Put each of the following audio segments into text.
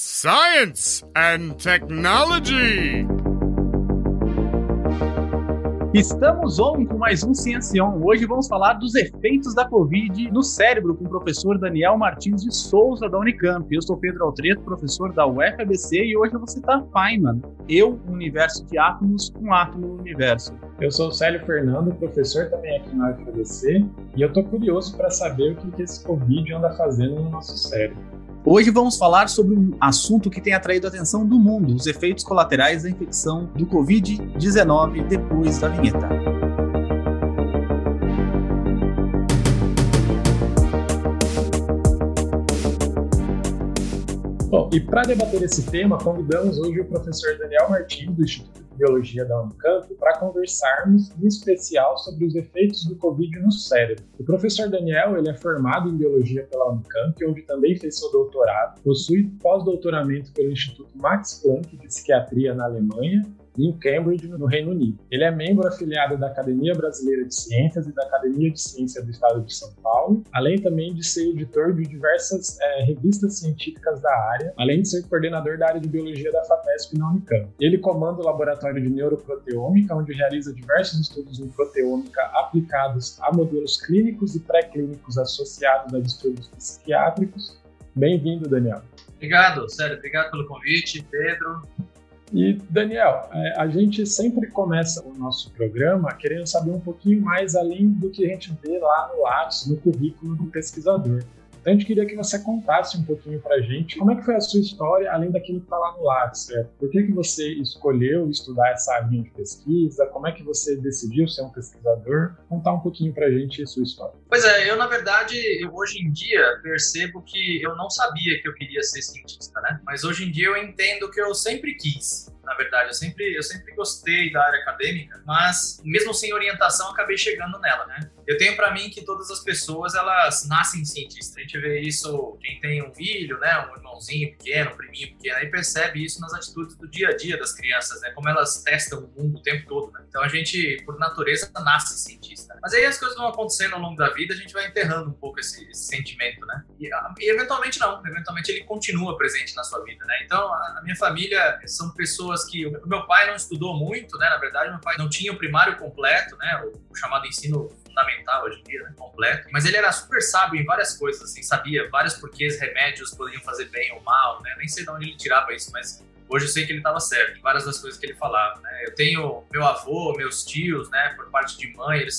Science and Technology. Estamos on com mais um Ciência On. Hoje vamos falar dos efeitos da Covid no cérebro com o professor Daniel Martins de Souza, da Unicamp. Eu sou Pedro Altreto, professor da UFABC, e hoje eu vou citar Feynman. Eu, universo de átomos, um átomo no universo. Eu sou o Célio Fernando, professor também aqui na UFABC, e eu tô curioso para saber o que esse Covid anda fazendo no nosso cérebro. Hoje vamos falar sobre um assunto que tem atraído a atenção do mundo, os efeitos colaterais da infecção do Covid-19 depois da vinheta. Bom, e para debater esse tema, convidamos hoje o professor Daniel Martins, do Instituto de Biologia da Unicamp, para conversarmos em especial sobre os efeitos do Covid no cérebro. O professor Daniel ele é formado em Biologia pela Unicamp, onde também fez seu doutorado, possui pós-doutoramento pelo Instituto Max Planck de Psiquiatria na Alemanha, e em Cambridge, no Reino Unido. Ele é membro afiliado da Academia Brasileira de Ciências e da Academia de Ciências do Estado de São Paulo, além também de ser editor de diversas revistas científicas da área, além de ser coordenador da área de Biologia da FAPESP na Unicamp. Ele comanda o Laboratório de Neuroproteômica, onde realiza diversos estudos em proteômica aplicados a modelos clínicos e pré-clínicos associados a distúrbios psiquiátricos. Bem-vindo, Daniel. Obrigado, Sérgio. Obrigado pelo convite, Pedro. E, Daniel, a gente sempre começa o nosso programa querendo saber um pouquinho mais além do que a gente vê lá no Lattes, no currículo do pesquisador. Então, a gente queria que você contasse um pouquinho para a gente como é que foi a sua história, além daquilo que está lá no Lattes, certo? Por que você escolheu estudar essa área de pesquisa? Como é que você decidiu ser um pesquisador? Contar um pouquinho para a gente a sua história. Pois é, na verdade, hoje em dia percebo que eu não sabia que eu queria ser cientista, né? Mas hoje em dia eu entendo que eu sempre quis. Na verdade, eu sempre gostei da área acadêmica, mas mesmo sem orientação, acabei chegando nela, né? Eu tenho para mim que todas as pessoas, elas nascem cientistas. A gente vê isso, quem tem um filho, né? Um irmãozinho pequeno, um priminho pequeno, aí percebe isso nas atitudes do dia a dia das crianças, né? Como elas testam o mundo o tempo todo, né? Então a gente, por natureza, nasce cientista. Mas aí as coisas vão acontecendo ao longo da vida, a gente vai enterrando um pouco esse sentimento, né? E eventualmente não, eventualmente ele continua presente na sua vida, né? Então a minha família são pessoas que o meu pai não estudou muito, né? Na verdade, meu pai não tinha o primário completo, né? O chamado ensino fundamental hoje em dia, né? Completo. Mas ele era super sábio em várias coisas, assim, sabia vários porquês remédios poderiam fazer bem ou mal, né? Nem sei de onde ele tirava isso, mas hoje eu sei que ele estava certo em várias das coisas que ele falava, né? Eu tenho meu avô, meus tios, né, por parte de mãe, eles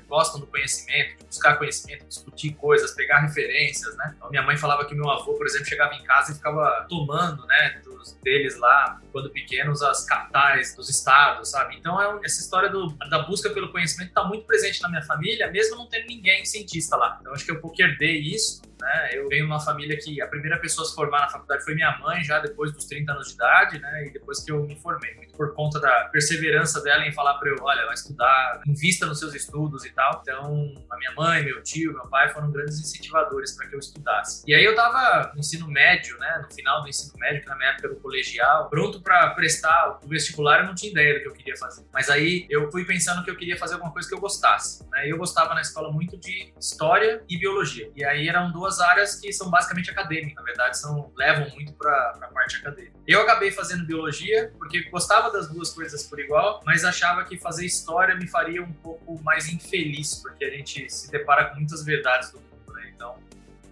gostam do conhecimento, de buscar conhecimento, discutir coisas, pegar referências, né? Então, minha mãe falava que meu avô, por exemplo, chegava em casa e ficava tomando, né, deles lá, quando pequenos, as capitais dos estados, sabe? Então, essa história da busca pelo conhecimento está muito presente na minha família, mesmo não tendo ninguém cientista lá. Então, acho que eu herdei isso, né? Eu venho de uma família que a primeira pessoa a se formar na faculdade foi minha mãe, já depois dos 30 anos de idade, né? E depois que eu me formei. Muito por conta da perseverança dela em falar para eu, olha, vai estudar, invista nos seus estudos e tal. Então, a minha mãe, meu tio, meu pai foram grandes incentivadores para que eu estudasse. E aí eu tava no ensino médio, né? No final do ensino médio, que na minha época era o colegial, pronto para prestar o vestibular, eu não tinha ideia do que eu queria fazer. Mas aí eu fui pensando que eu queria fazer alguma coisa que eu gostasse, né? Eu gostava na escola muito de história e biologia. E aí eram duas áreas que são basicamente acadêmicas, na verdade, levam muito para a parte acadêmica. Eu acabei fazendo biologia porque gostava das duas coisas por igual, mas achava que fazer história me faria um pouco mais infeliz, porque a gente se depara com muitas verdades do mundo, né? Então,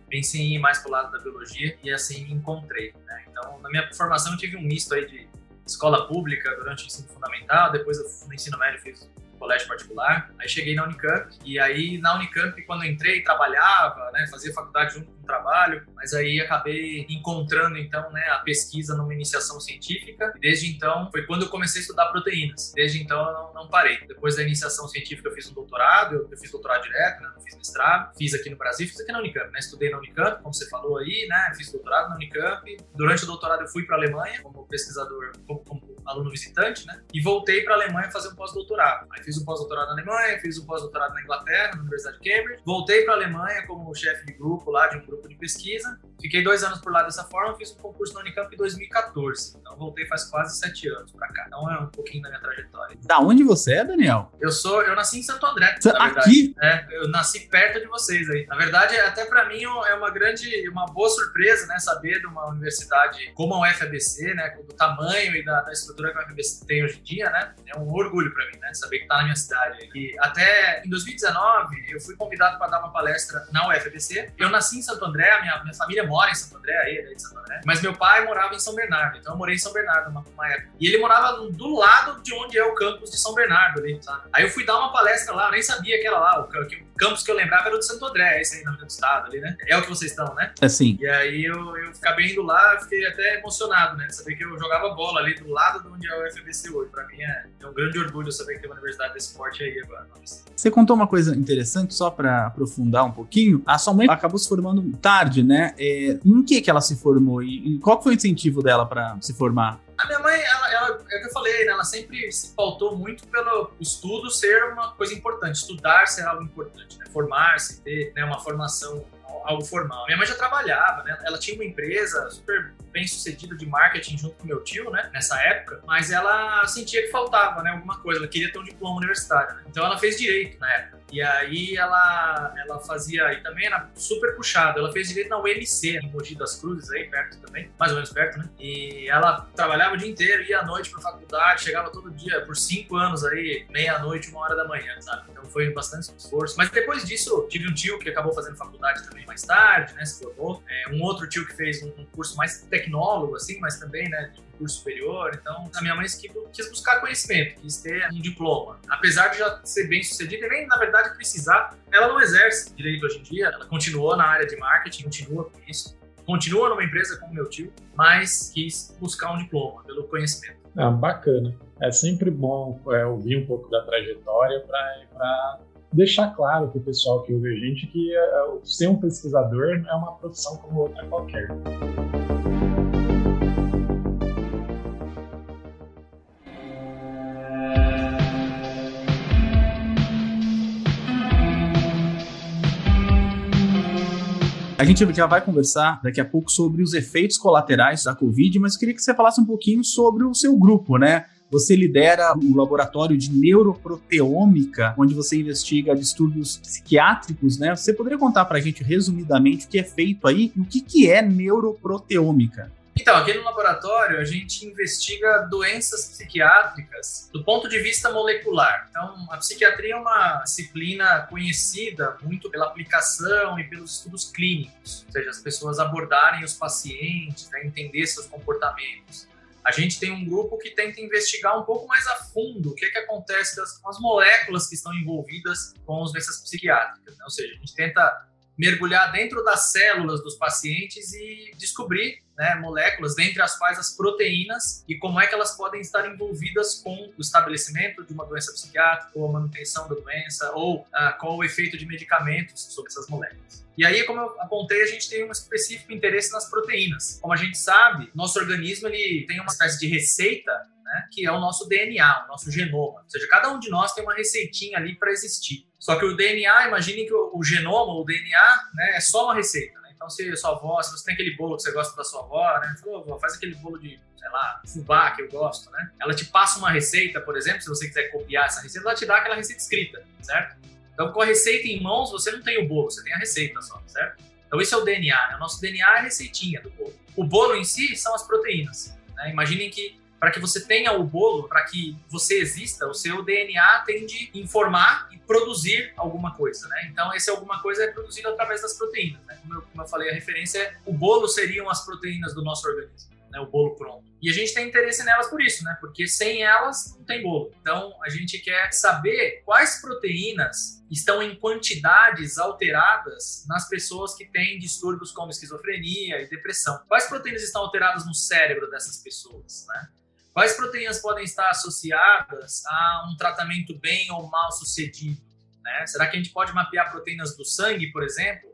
pensei em ir mais pro lado da biologia e assim me encontrei, né? Então, na minha formação eu tive um misto aí de escola pública durante o ensino fundamental, depois no ensino médio fiz colégio particular, aí cheguei na Unicamp, e aí na Unicamp, quando eu entrei, trabalhava, né, fazia faculdade junto com o trabalho, mas aí acabei encontrando, então, né, a pesquisa numa iniciação científica, e desde então, foi quando eu comecei a estudar proteínas, desde então eu não parei. Depois da iniciação científica eu fiz um doutorado, eu fiz doutorado direto, né, não fiz mestrado, fiz aqui no Brasil, fiz aqui na Unicamp, né, estudei na Unicamp, como você falou aí, né, fiz doutorado na Unicamp, durante o doutorado eu fui para a Alemanha, como pesquisador, como aluno visitante, né, e voltei para a Alemanha fazer um pós-doutorado. Aí fiz um pós-doutorado na Alemanha, fiz um pós-doutorado na Inglaterra, na Universidade de Cambridge. Voltei para a Alemanha como chefe de grupo lá, de um grupo grupo de pesquisa. Fiquei 2 anos por lá dessa forma, fiz um concurso na Unicamp em 2014. Então voltei faz quase 7 anos para cá. Então é um pouquinho da minha trajetória. Da onde você é, Daniel? Eu nasci em Santo André, na verdade. Aqui? Eu nasci perto de vocês aí. Na verdade, até para mim é uma boa surpresa, né, saber de uma universidade como a UFABC, né, do tamanho e da estrutura que a UFABC tem hoje em dia, né? É um orgulho para mim, né, saber que tá na minha cidade. E até em 2019, eu fui convidado para dar uma palestra na UFABC. Eu nasci em Santo André, a minha família mora em Santo André, aí é de Santo André, mas meu pai morava em São Bernardo, então eu morei em São Bernardo uma época. E ele morava do lado de onde é o campus de São Bernardo ali, sabe? Aí eu fui dar uma palestra lá, eu nem sabia que era lá, o campus que eu lembrava era o de Santo André, esse aí na Avenida do Estado ali, né? É o que vocês estão, né? É sim. E aí eu acabei indo lá, fiquei até emocionado, né? Saber que eu jogava bola ali do lado de onde é o UFABC hoje. Pra mim é um grande orgulho saber que tem uma universidade desse porte aí agora. Você contou uma coisa interessante, só para aprofundar um pouquinho. A sua mãe acabou se formando tarde, né? Em que ela se formou e qual foi o incentivo dela para se formar? A minha mãe, ela, é o que eu falei, né? Ela sempre se pautou muito pelo estudo ser uma coisa importante, estudar ser algo importante, né? Formar-se, ter, né, uma formação, algo formal. Minha mãe já trabalhava, né? Ela tinha uma empresa super bem sucedida de marketing junto com meu tio, né? Nessa época, mas ela sentia que faltava, né? Alguma coisa, ela queria ter um diploma universitário, né? Então ela fez direito na época. E aí ela fazia, e também era super puxada, ela fez direito na UMC, em Mogi das Cruzes, aí perto também, mais ou menos perto, né? E ela trabalhava o dia inteiro, ia à noite pra faculdade, chegava todo dia, por 5 anos aí, meia-noite, 1h da manhã, sabe? Então foi bastante esforço. Mas depois disso, tive um tio que acabou fazendo faculdade também mais tarde, né? Se formou. Um outro tio que fez um curso mais tecnólogo, assim, mas também, né? De curso superior. Então, a minha mãe quis buscar conhecimento, quis ter um diploma. Apesar de já ser bem sucedida, e nem, na verdade, precisar, ela não exerce direito hoje em dia. Ela continuou na área de marketing, continua com isso. Continua numa empresa como meu tio, mas quis buscar um diploma pelo conhecimento. Bacana. É sempre bom ouvir um pouco da trajetória para deixar claro para o pessoal que ouve a gente que ser um pesquisador é uma profissão como outra qualquer. A gente já vai conversar daqui a pouco sobre os efeitos colaterais da Covid, mas eu queria que você falasse um pouquinho sobre o seu grupo, né? Você lidera um laboratório de neuroproteômica, onde você investiga distúrbios psiquiátricos, né? Você poderia contar para a gente, resumidamente, o que é feito aí e o que é neuroproteômica? Então, aqui no laboratório, a gente investiga doenças psiquiátricas do ponto de vista molecular. Então, a psiquiatria é uma disciplina conhecida muito pela aplicação e pelos estudos clínicos, ou seja, as pessoas abordarem os pacientes, né, entender seus comportamentos. A gente tem um grupo que tenta investigar um pouco mais a fundo o que acontece com as moléculas que estão envolvidas com as doenças psiquiátricas, né? Ou seja, a gente tenta mergulhar dentro das células dos pacientes e descobrir, né, moléculas, dentre as quais as proteínas, e como é que elas podem estar envolvidas com o estabelecimento de uma doença psiquiátrica, ou a manutenção da doença, ou qual o efeito de medicamentos sobre essas moléculas. E aí, como eu apontei, a gente tem um específico interesse nas proteínas. Como a gente sabe, nosso organismo ele tem uma espécie de receita, né, que é o nosso DNA, o nosso genoma. Ou seja, cada um de nós tem uma receitinha ali para existir. Só que o DNA, imaginem que o genoma, o DNA, né, é só uma receita. Né? Então, se você tem aquele bolo que você gosta da sua avó, né? Falou, vó, faz aquele bolo de, sei lá, fubá que eu gosto, né? Ela te passa uma receita, por exemplo, se você quiser copiar essa receita, ela te dá aquela receita escrita, certo? Então, com a receita em mãos, você não tem o bolo, você tem a receita só, certo? Então, esse é o DNA, né? O nosso DNA é a receitinha do bolo. O bolo em si são as proteínas, né? Imaginem que para que você tenha o bolo, para que você exista, o seu DNA tem de informar e produzir alguma coisa, né? Então, esse alguma coisa é produzido através das proteínas, né? Como eu falei, a referência é o bolo seriam as proteínas do nosso organismo, né? O bolo pronto. E a gente tem interesse nelas por isso, né? Porque sem elas não tem bolo. Então, a gente quer saber quais proteínas estão em quantidades alteradas nas pessoas que têm distúrbios como esquizofrenia e depressão. Quais proteínas estão alteradas no cérebro dessas pessoas, né? Quais proteínas podem estar associadas a um tratamento bem ou mal sucedido, né? Será que a gente pode mapear proteínas do sangue, por exemplo,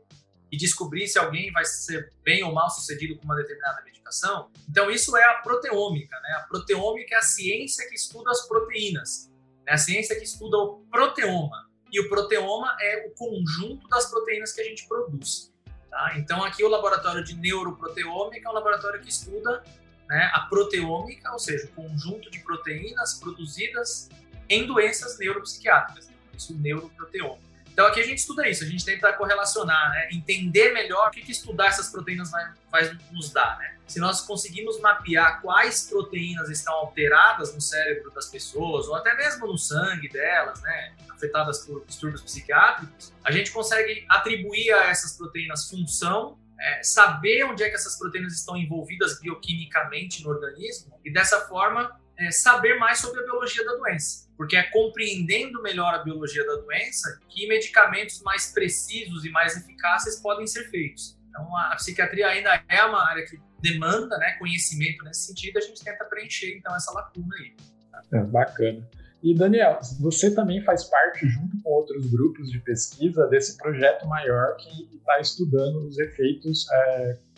e descobrir se alguém vai ser bem ou mal sucedido com uma determinada medicação? Então, isso é a proteômica, né? A proteômica é a ciência que estuda as proteínas, né? A ciência que estuda o proteoma. E o proteoma é o conjunto das proteínas que a gente produz. Tá? Então, aqui o laboratório de neuroproteômica é um laboratório que estuda, né, a proteômica, ou seja, o conjunto de proteínas produzidas em doenças neuropsiquiátricas. Isso, neuroproteômica. Então, aqui a gente estuda isso, a gente tenta correlacionar, né, entender melhor o que estudar essas proteínas vai nos dar, né? Se nós conseguimos mapear quais proteínas estão alteradas no cérebro das pessoas, ou até mesmo no sangue delas, né, afetadas por distúrbios psiquiátricos, a gente consegue atribuir a essas proteínas função, saber onde é que essas proteínas estão envolvidas bioquimicamente no organismo e, dessa forma, saber mais sobre a biologia da doença. Porque é compreendendo melhor a biologia da doença que medicamentos mais precisos e mais eficazes podem ser feitos. Então, a psiquiatria ainda é uma área que demanda, né, conhecimento nesse sentido, a gente tenta preencher, então, essa lacuna aí. Bacana. E, Daniel, você também faz parte, junto com outros grupos de pesquisa, desse projeto maior que está estudando os efeitos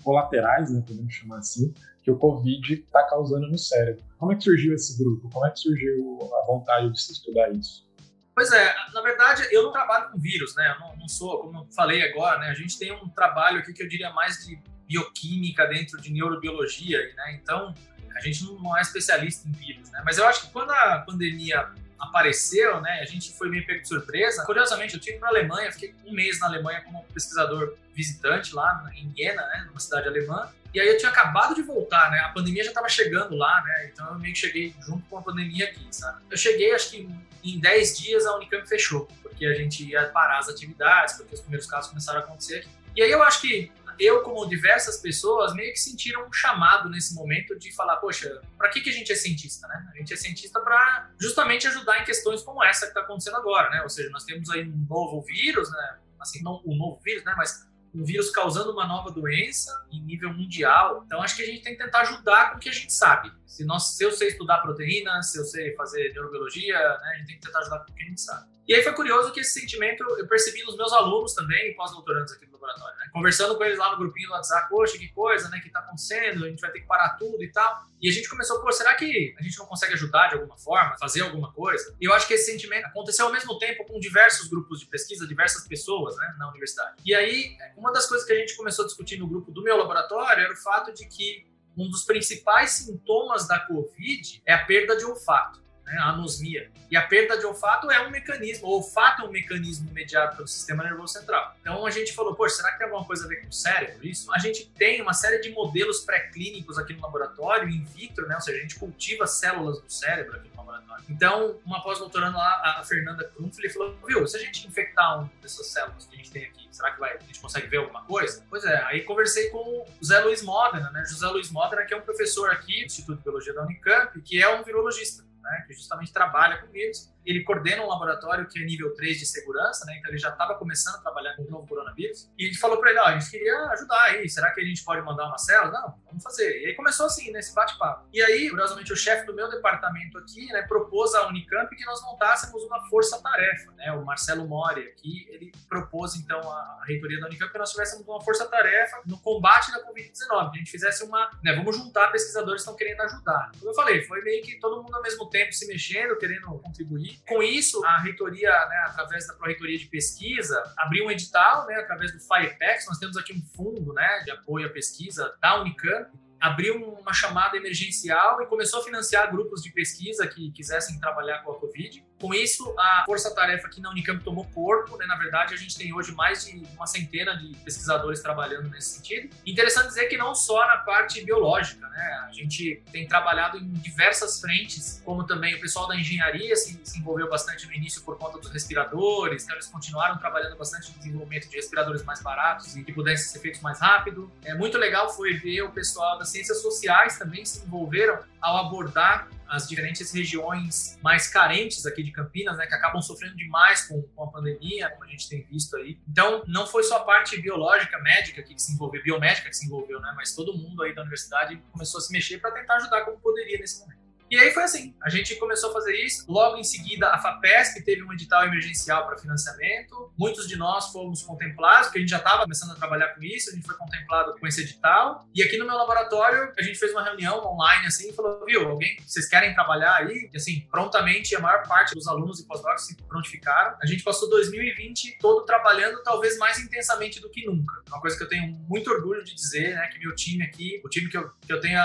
colaterais, né, podemos chamar assim, que o Covid está causando no cérebro. Como é que surgiu esse grupo? Como é que surgiu a vontade de se estudar isso? Pois é, na verdade, eu não trabalho com vírus, né? Eu não sou, como eu falei agora, né? A gente tem um trabalho aqui que eu diria mais de bioquímica dentro de neurobiologia, né? Então, a gente não é especialista em vírus, né? Mas eu acho que quando a pandemia apareceu, né, a gente foi meio pego de surpresa. Curiosamente, eu tive para a Alemanha, fiquei um mês na Alemanha como pesquisador visitante lá em Jena, né, numa cidade alemã. E aí eu tinha acabado de voltar, né? A pandemia já estava chegando lá, né? Então eu meio que cheguei junto com a pandemia aqui, sabe? Eu cheguei, acho que em 10 dias a Unicamp fechou, porque a gente ia parar as atividades, porque os primeiros casos começaram a acontecer aqui. E aí eu acho que eu, como diversas pessoas, meio que sentiram um chamado nesse momento de falar, poxa, para que a gente é cientista, né? A gente é cientista para justamente ajudar em questões como essa que está acontecendo agora, né? Ou seja, nós temos aí um novo vírus, né? Assim, não um novo vírus, né? Mas um vírus causando uma nova doença em nível mundial. Então, acho que a gente tem que tentar ajudar com o que a gente sabe. Se eu sei estudar proteínas, se eu sei fazer neurobiologia, né, a gente tem que tentar ajudar com o que a gente sabe. E aí foi curioso que esse sentimento eu percebi nos meus alunos também, pós-doutorandos aqui no laboratório, né? Conversando com eles lá no grupinho do WhatsApp, poxa, que coisa, né, que tá acontecendo, a gente vai ter que parar tudo e tal. E a gente começou, pô, será que a gente não consegue ajudar de alguma forma, fazer alguma coisa? E eu acho que esse sentimento aconteceu ao mesmo tempo com diversos grupos de pesquisa, diversas pessoas, né, na universidade. E aí, uma das coisas que a gente começou a discutir no grupo do meu laboratório era o fato de que um dos principais sintomas da Covid é a perda de olfato, né, a anosmia. E a perda de olfato é um mecanismo, o olfato é um mecanismo mediado pelo sistema nervoso central. Então a gente falou, poxa, será que tem alguma coisa a ver com o cérebro isso? A gente tem uma série de modelos pré-clínicos aqui no laboratório, in vitro, né, ou seja, a gente cultiva células do cérebro aqui no laboratório. Então, uma pós-doutoranda lá, a Fernanda Krumpf, falou, viu, se a gente infectar uma dessas células que a gente tem aqui, será que a gente consegue ver alguma coisa? Pois é, aí conversei com o José Luiz Modena, né? José Luiz Modena, que é um professor aqui do Instituto de Biologia da Unicamp, que é um virologista, né, que justamente trabalha com vírus. Ele coordena um laboratório que é nível 3 de segurança, né, então ele já estava começando a trabalhar com o novo coronavírus. E a gente falou para ele, ó, a gente queria ajudar aí, será que a gente pode mandar uma célula? Não, vamos fazer. E aí começou assim, nesse bate-papo. E aí, curiosamente, o chefe do meu departamento aqui, né, propôs à Unicamp que nós montássemos uma força-tarefa, né, o Marcelo Mori aqui, ele propôs, então, à reitoria da Unicamp que nós tivéssemos uma força-tarefa no combate da Covid-19, que a gente fizesse uma, né, vamos juntar pesquisadores que estão querendo ajudar. Como eu falei, foi meio que todo mundo ao mesmo tempo se mexendo, querendo contribuir. Com isso, a reitoria, né, através da Pró-Reitoria de Pesquisa, abriu um edital, né, através do FIREPEX, nós temos aqui um fundo, né, de apoio à pesquisa da Unicamp, abriu uma chamada emergencial e começou a financiar grupos de pesquisa que quisessem trabalhar com a Covid. Com isso, a força-tarefa aqui na Unicamp tomou corpo, né? Na verdade, a gente tem hoje mais de uma centena de pesquisadores trabalhando nesse sentido. Interessante dizer que não só na parte biológica, né? A gente tem trabalhado em diversas frentes, como também o pessoal da engenharia se envolveu bastante no início por conta dos respiradores, então eles continuaram trabalhando bastante no desenvolvimento de respiradores mais baratos e que pudessem ser feitos mais rápido. Muito legal foi ver o pessoal das ciências sociais também se envolveram ao abordar as diferentes regiões mais carentes aqui de Campinas, né, que acabam sofrendo demais com a pandemia, como a gente tem visto aí. Então, não foi só a parte biológica, médica que se envolveu, biomédica que se envolveu, né, mas todo mundo aí da universidade começou a se mexer para tentar ajudar como poderia nesse momento. E aí foi assim, a gente começou a fazer isso, logo em seguida a FAPESP teve um edital emergencial para financiamento, muitos de nós fomos contemplados, porque a gente já estava começando a trabalhar com isso, a gente foi contemplado com esse edital, e aqui no meu laboratório a gente fez uma reunião online assim, e falou, viu, vocês querem trabalhar aí? E assim, prontamente a maior parte dos alunos e pós-docs se prontificaram, a gente passou 2020 todo trabalhando talvez mais intensamente do que nunca, uma coisa que eu tenho muito orgulho de dizer, né, que meu time aqui, o time que eu tenho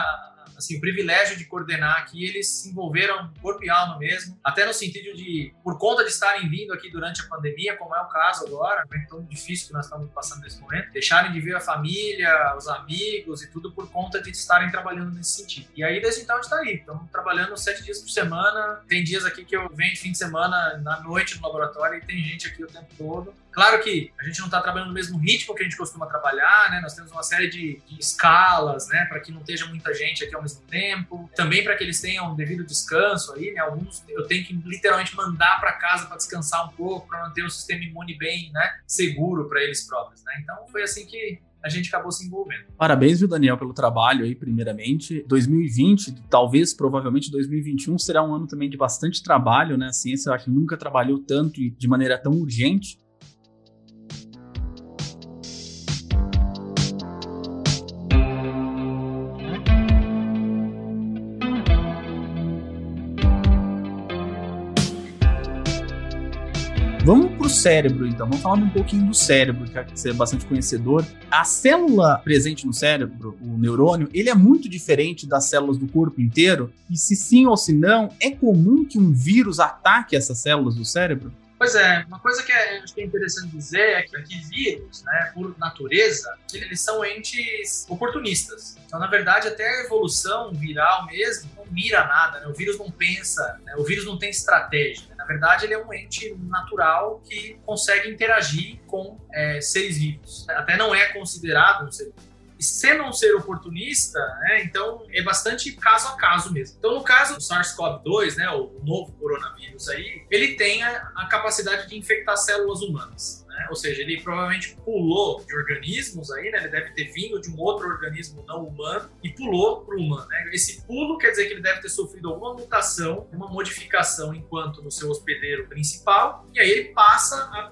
assim, o privilégio de coordenar aqui, eles se envolveram corpo e alma mesmo, até no sentido de, por conta de estarem vindo aqui durante a pandemia, como é o caso agora, é tão difícil que nós estamos passando nesse momento, deixarem de ver a família, os amigos e tudo por conta de estarem trabalhando nesse sentido. E aí, desde então, a gente está aí, estamos trabalhando 7 dias por semana, tem dias aqui que eu venho de fim de semana, na noite no laboratório, e tem gente aqui o tempo todo. Claro que a gente não está trabalhando no mesmo ritmo que a gente costuma trabalhar, né? Nós temos uma série de escalas, né? Para que não esteja muita gente aqui ao mesmo tempo. Também para que eles tenham um devido descanso aí, né? Alguns eu tenho que literalmente mandar para casa para descansar um pouco, para manter o sistema imune bem, né? Seguro para eles próprios, né? Então foi assim que a gente acabou se envolvendo. Parabéns, viu, Daniel, pelo trabalho aí, primeiramente. 2020, talvez, provavelmente 2021, será um ano também de bastante trabalho, né? A ciência, eu acho que nunca trabalhou tanto e de maneira tão urgente. Vamos para o cérebro, então. Vamos falar um pouquinho do cérebro, que você é bastante conhecedor. A célula presente no cérebro, o neurônio, ele é muito diferente das células do corpo inteiro? E se sim ou se não, é comum que um vírus ataque essas células do cérebro? Pois é, uma coisa que acho que é interessante dizer é que vírus, né, por natureza, eles são entes oportunistas. Então, na verdade, até a evolução viral mesmo não mira nada, né? O vírus não pensa, né? O vírus não tem estratégia. Né? Na verdade, ele é um ente natural que consegue interagir com seres vivos. Até não é considerado um ser vivo. Se não ser oportunista, né, então é bastante caso a caso mesmo. Então, no caso do SARS-CoV-2, né, o novo coronavírus aí, ele tem a capacidade de infectar células humanas. Né? Ou seja, ele provavelmente pulou de organismos aí, né? Ele deve ter vindo de um outro organismo não humano e pulou para o humano. Né? Esse pulo quer dizer que ele deve ter sofrido alguma mutação, uma modificação enquanto no seu hospedeiro principal, e aí ele passa a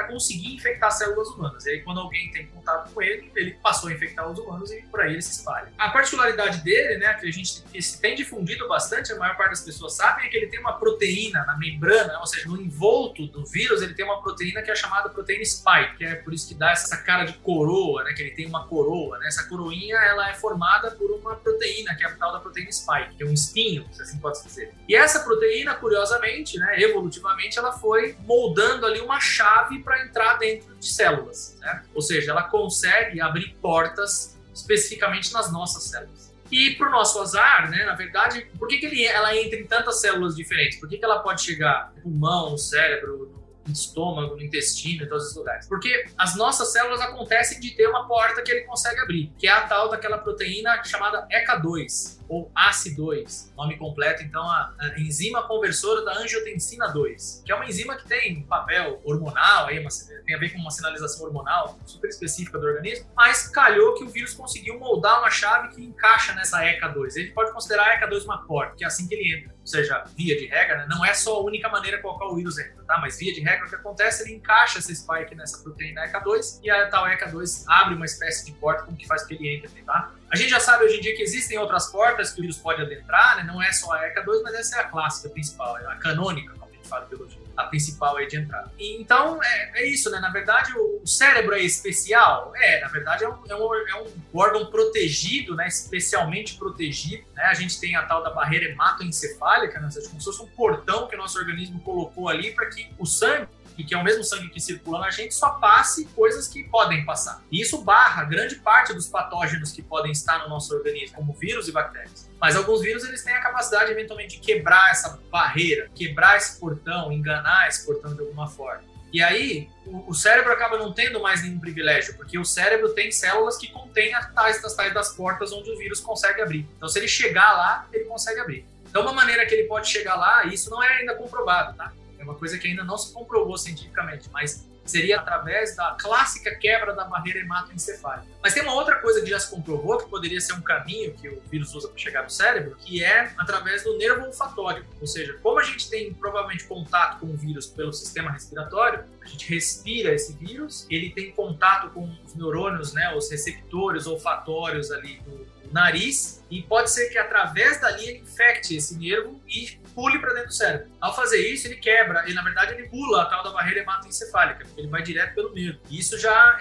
conseguir infectar células humanas. E aí, quando alguém tem contato com ele, ele passou a infectar os humanos e por aí ele se espalha. A particularidade dele, né, que a gente tem difundido bastante, a maior parte das pessoas sabem, é que ele tem uma proteína na membrana, ou seja, no envolto do vírus, ele tem uma proteína que é chamada proteína spike, que é por isso que dá essa cara de coroa, né, que ele tem uma coroa, né? Essa coroinha, ela é formada por uma proteína, que é a tal da proteína spike, que é um espinho, se assim pode dizer. E essa proteína, curiosamente, né, evolutivamente, ela foi moldando ali uma chave para entrar dentro de células, né? Ou seja, ela consegue abrir portas especificamente nas nossas células. E por nosso azar, né, na verdade, por que ela entra em tantas células diferentes? Por que ela pode chegar no pulmão, no cérebro, no estômago, no intestino, em todos esses lugares? Porque as nossas células acontecem de ter uma porta que ele consegue abrir, que é a tal daquela proteína chamada ECA2, ou ACE2, nome completo, então, a enzima conversora da angiotensina 2, que é uma enzima que tem um papel hormonal, aí, tem a ver com uma sinalização hormonal super específica do organismo, mas calhou que o vírus conseguiu moldar uma chave que encaixa nessa ECA2. Ele pode considerar a ECA2 uma porta, que é assim que ele entra. Ou seja, via de regra, né? Não é só a única maneira com a qual o vírus entra, tá? Mas via de regra, o que acontece, ele encaixa essa spike nessa proteína ECA2 e a tal ECA2 abre uma espécie de porta como que faz com que ele entre, tá? A gente já sabe hoje em dia que existem outras portas que o vírus pode adentrar, né? Não é só a ECA2, mas essa é a clássica, a principal, a canônica, como a gente fala em biologia, a principal aí de entrada. E, então, é isso, né? Na verdade, o cérebro é especial? Na verdade, é um órgão protegido, né? Especialmente protegido, né? A gente tem a tal da barreira hematoencefálica, né? Como se fosse um portão que o nosso organismo colocou ali para que o sangue, que é o mesmo sangue que circula na gente, só passe coisas que podem passar. E isso barra grande parte dos patógenos que podem estar no nosso organismo, como vírus e bactérias. Mas alguns vírus, eles têm a capacidade, eventualmente, de quebrar essa barreira, quebrar esse portão, enganar esse portão de alguma forma. E aí, o cérebro acaba não tendo mais nenhum privilégio, porque o cérebro tem células que contêm as tais das portas onde o vírus consegue abrir. Então, se ele chegar lá, ele consegue abrir. Então, uma maneira que ele pode chegar lá, e isso não é ainda comprovado, tá? É uma coisa que ainda não se comprovou cientificamente, mas seria através da clássica quebra da barreira hematoencefálica. Mas tem uma outra coisa que já se comprovou que poderia ser um caminho que o vírus usa para chegar no cérebro, que é através do nervo olfatório. Ou seja, como a gente tem provavelmente contato com o vírus pelo sistema respiratório, a gente respira esse vírus, ele tem contato com os neurônios, né, os receptores olfatórios ali do nariz, e pode ser que através dali ele infecte esse nervo e pule para dentro do cérebro. Ao fazer isso, ele quebra, e na verdade ele pula a tal da barreira hematoencefálica, porque ele vai direto pelo nervo. E isso já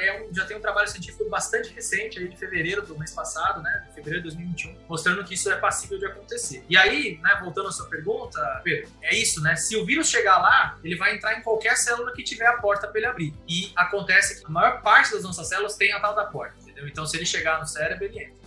tem um trabalho científico bastante recente, aí de fevereiro do mês passado, né, de fevereiro de 2021, mostrando que isso é passível de acontecer. E aí, né, voltando à sua pergunta, Pedro, é isso, né, se o vírus chegar lá, ele vai entrar em qualquer célula que tiver a porta para ele abrir. E acontece que a maior parte das nossas células tem a tal da porta, entendeu? Então, se ele chegar no cérebro, ele entra.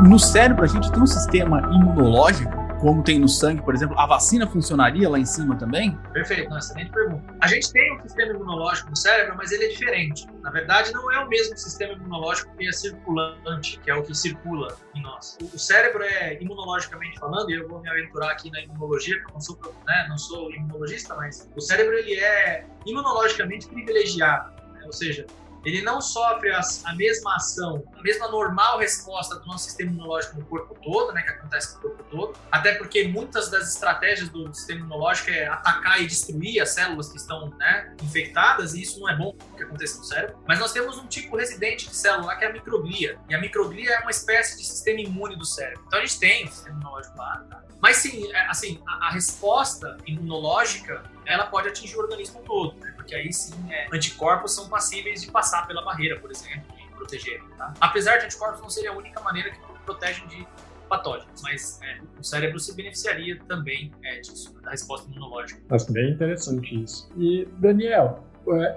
No cérebro, a gente tem um sistema imunológico, como tem no sangue, por exemplo. A vacina funcionaria lá em cima também? Perfeito, uma excelente pergunta. A gente tem um sistema imunológico no cérebro, mas ele é diferente. Na verdade, não é o mesmo sistema imunológico que é circulante, que é o que circula em nós. O cérebro é, imunologicamente falando, e eu vou me aventurar aqui na imunologia, porque eu não sou imunologista, mas o cérebro ele é imunologicamente privilegiado, né? Ou seja, ele não sofre a mesma ação, a mesma normal resposta do nosso sistema imunológico no corpo todo, né, que acontece no corpo todo, até porque muitas das estratégias do sistema imunológico é atacar e destruir as células que estão, né, infectadas, e isso não é bom que aconteça no cérebro. Mas nós temos um tipo residente de célula lá, que é a microglia, e a microglia é uma espécie de sistema imune do cérebro. Então a gente tem o sistema imunológico lá, tá? Mas sim, assim, a resposta imunológica, ela pode atingir o organismo todo, né? Porque aí sim, anticorpos são passíveis de passar pela barreira, por exemplo, e proteger, tá? Apesar de anticorpos não serem a única maneira que protegem de patógenos, mas o cérebro se beneficiaria também disso, da resposta imunológica. Nossa, bem interessante isso. E, Daniel,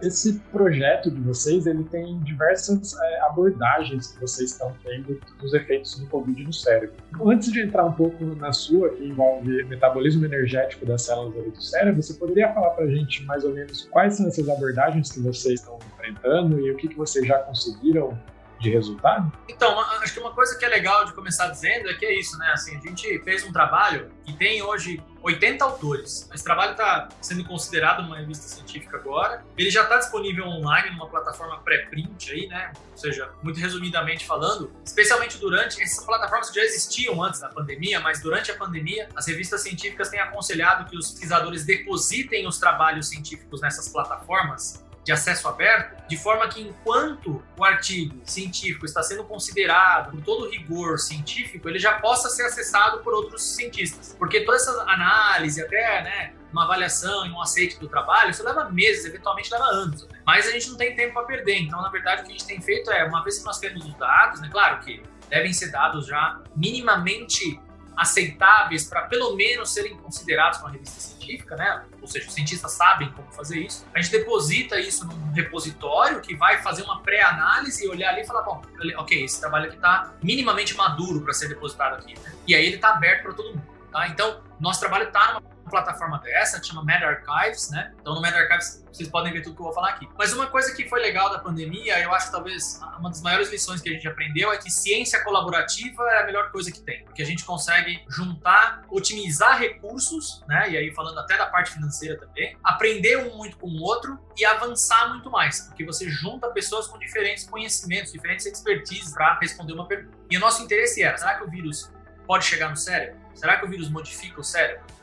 esse projeto de vocês, ele tem diversas abordagens que vocês estão tendo dos efeitos do Covid no cérebro. Antes de entrar um pouco na sua, que envolve metabolismo energético das células ali do cérebro, você poderia falar para a gente mais ou menos quais são essas abordagens que vocês estão enfrentando e o que vocês já conseguiram de resultado? Então, acho que uma coisa que é legal de começar dizendo é que é isso, né? Assim, a gente fez um trabalho que tem hoje 80 autores. Esse trabalho está sendo considerado uma revista científica agora. Ele já está disponível online numa plataforma pré-print aí, né? Ou seja, muito resumidamente falando, especialmente durante... Essas plataformas já existiam antes da pandemia, mas durante a pandemia, as revistas científicas têm aconselhado que os pesquisadores depositem os trabalhos científicos nessas plataformas de acesso aberto, de forma que enquanto o artigo científico está sendo considerado com todo o rigor científico, ele já possa ser acessado por outros cientistas. Porque toda essa análise, até, né, uma avaliação e um aceite do trabalho, isso leva meses, eventualmente leva anos. Né? Mas a gente não tem tempo para perder. Então, na verdade, o que a gente tem feito é, uma vez que nós temos os dados, né, claro que devem ser dados já minimamente aceitáveis para pelo menos serem considerados uma revista científica, né? Ou seja, os cientistas sabem como fazer isso. A gente deposita isso num repositório que vai fazer uma pré-análise e olhar ali e falar, bom, ok, esse trabalho aqui está minimamente maduro para ser depositado aqui, né? E aí ele está aberto para todo mundo, tá? Então, nosso trabalho está numa plataforma dessa, que chama medRxiv, né? Então, no medRxiv vocês podem ver tudo que eu vou falar aqui. Mas uma coisa que foi legal da pandemia, eu acho que talvez uma das maiores lições que a gente aprendeu é que ciência colaborativa é a melhor coisa que tem, porque a gente consegue juntar, otimizar recursos, né? E aí falando até da parte financeira também, aprender um muito com o outro e avançar muito mais, porque você junta pessoas com diferentes conhecimentos, diferentes expertises para responder uma pergunta. E o nosso interesse era, será que o vírus pode chegar no cérebro? Será que o vírus modifica o cérebro?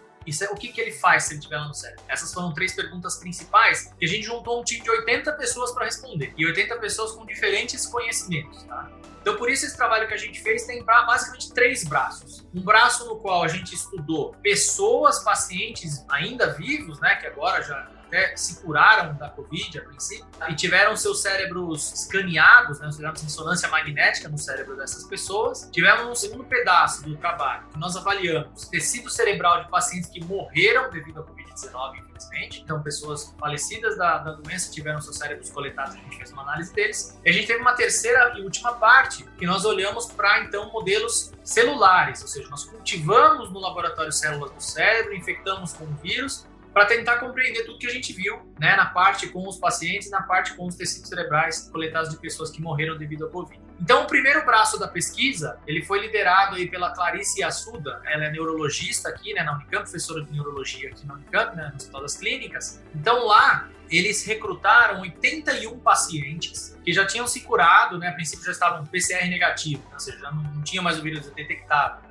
O que ele faz se ele estiver lá no cérebro? Essas foram 3 perguntas principais que a gente juntou um time de 80 pessoas para responder. E 80 pessoas com diferentes conhecimentos, tá? Então, por isso, esse trabalho que a gente fez tem basicamente 3 braços. Um braço no qual a gente estudou pessoas, pacientes ainda vivos, né? Que agora já até se curaram da Covid, a princípio, e tiveram seus cérebros escaneados, né? Nós fizemos ressonância magnética no cérebro dessas pessoas. Tivemos um segundo pedaço do trabalho, que nós avaliamos tecido cerebral de pacientes que morreram devido à Covid-19, infelizmente. Então, pessoas falecidas da doença tiveram seus cérebros coletados, a gente fez uma análise deles. E a gente teve uma terceira e última parte, que nós olhamos para, então, modelos celulares, ou seja, nós cultivamos no laboratório células do cérebro, infectamos com o vírus, para tentar compreender tudo que a gente viu, né, na parte com os pacientes e na parte com os tecidos cerebrais coletados de pessoas que morreram devido à Covid. Então, o primeiro braço da pesquisa, ele foi liderado aí pela Clarice Yasuda, ela é neurologista aqui, né, na Unicamp, professora de neurologia aqui na Unicamp, né, no Hospital das Clínicas. Então, lá, eles recrutaram 81 pacientes que já tinham se curado, né, a princípio já estavam PCR negativo, ou seja, já não tinha mais o vírus detectado.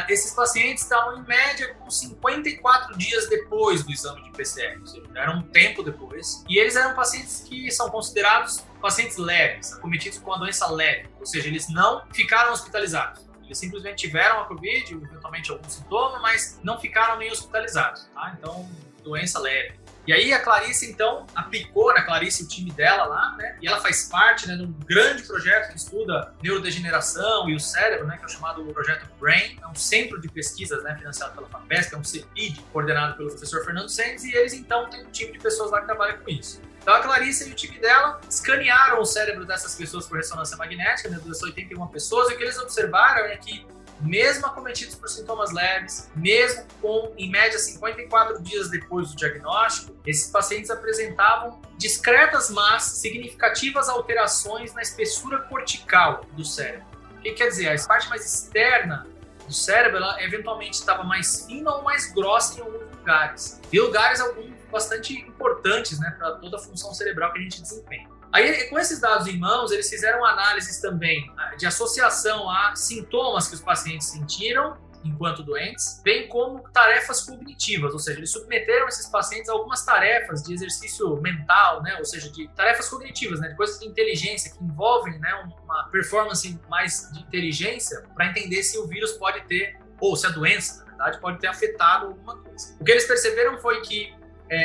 Esses pacientes estavam, em média, com 54 dias depois do exame de PCR, ou seja, era um tempo depois. E eles eram pacientes que são considerados pacientes leves, acometidos com a doença leve, ou seja, eles não ficaram hospitalizados. Eles simplesmente tiveram a Covid, eventualmente algum sintoma, mas não ficaram nem hospitalizados, tá? Então, doença leve. E aí a Clarice, então, aplicou, né, Clarice e o time dela lá, né, e ela faz parte, né, de um grande projeto que estuda neurodegeneração e o cérebro, né, que é o chamado Projeto BRAIN, é um centro de pesquisas, né, financiado pela FAPESP, é um CEPID, coordenado pelo professor Fernando Sendes, e eles, então, têm um time de pessoas lá que trabalham com isso. Então a Clarice e o time dela escanearam o cérebro dessas pessoas por ressonância magnética, né, das 81 pessoas, e o que eles observaram é que, mesmo acometidos por sintomas leves, mesmo com, em média, 54 dias depois do diagnóstico, esses pacientes apresentavam discretas, mas significativas alterações na espessura cortical do cérebro. O que quer dizer? A parte mais externa do cérebro, ela eventualmente estava mais fina ou mais grossa em alguns lugares. E lugares alguns bastante importantes, né, para toda a função cerebral que a gente desempenha. Aí, com esses dados em mãos, eles fizeram análises também de associação a sintomas que os pacientes sentiram enquanto doentes, bem como tarefas cognitivas, ou seja, eles submeteram esses pacientes a algumas tarefas de exercício mental, né, ou seja, de tarefas cognitivas, né, de coisas de inteligência que envolvem, né, uma performance mais de inteligência para entender se o vírus pode ter, ou se a doença, na verdade, pode ter afetado alguma coisa. O que eles perceberam foi que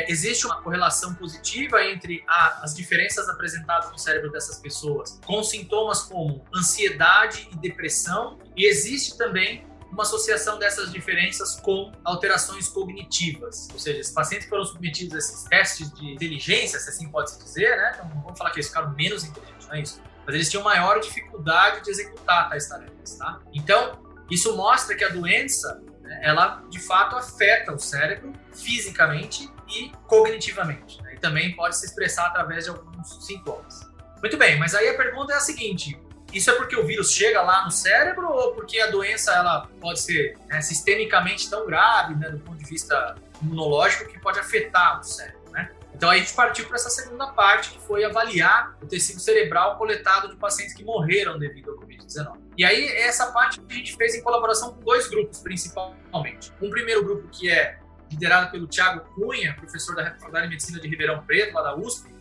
existe uma correlação positiva entre as diferenças apresentadas no cérebro dessas pessoas com sintomas como ansiedade e depressão, e existe também uma associação dessas diferenças com alterações cognitivas, ou seja, esses pacientes foram submetidos a esses testes de inteligência, se assim pode-se dizer, né? Então, vamos falar que eles ficaram menos inteligentes, não é isso? Mas eles tinham maior dificuldade de executar tais tarefas, tá? Então, isso mostra que a doença, ela de fato afeta o cérebro fisicamente e cognitivamente, né? E também pode se expressar através de alguns sintomas. Muito bem, mas aí a pergunta é a seguinte: isso é porque o vírus chega lá no cérebro ou porque a doença ela pode ser, né, sistemicamente tão grave, né, do ponto de vista imunológico, que pode afetar o cérebro, né? Então aí a gente partiu para essa segunda parte, que foi avaliar o tecido cerebral coletado de pacientes que morreram devido ao Covid-19. E aí essa parte a gente fez em colaboração com dois grupos, principalmente. Um primeiro grupo que é liderado pelo Thiago Cunha, professor da Faculdade de Medicina de Ribeirão Preto, lá da USP,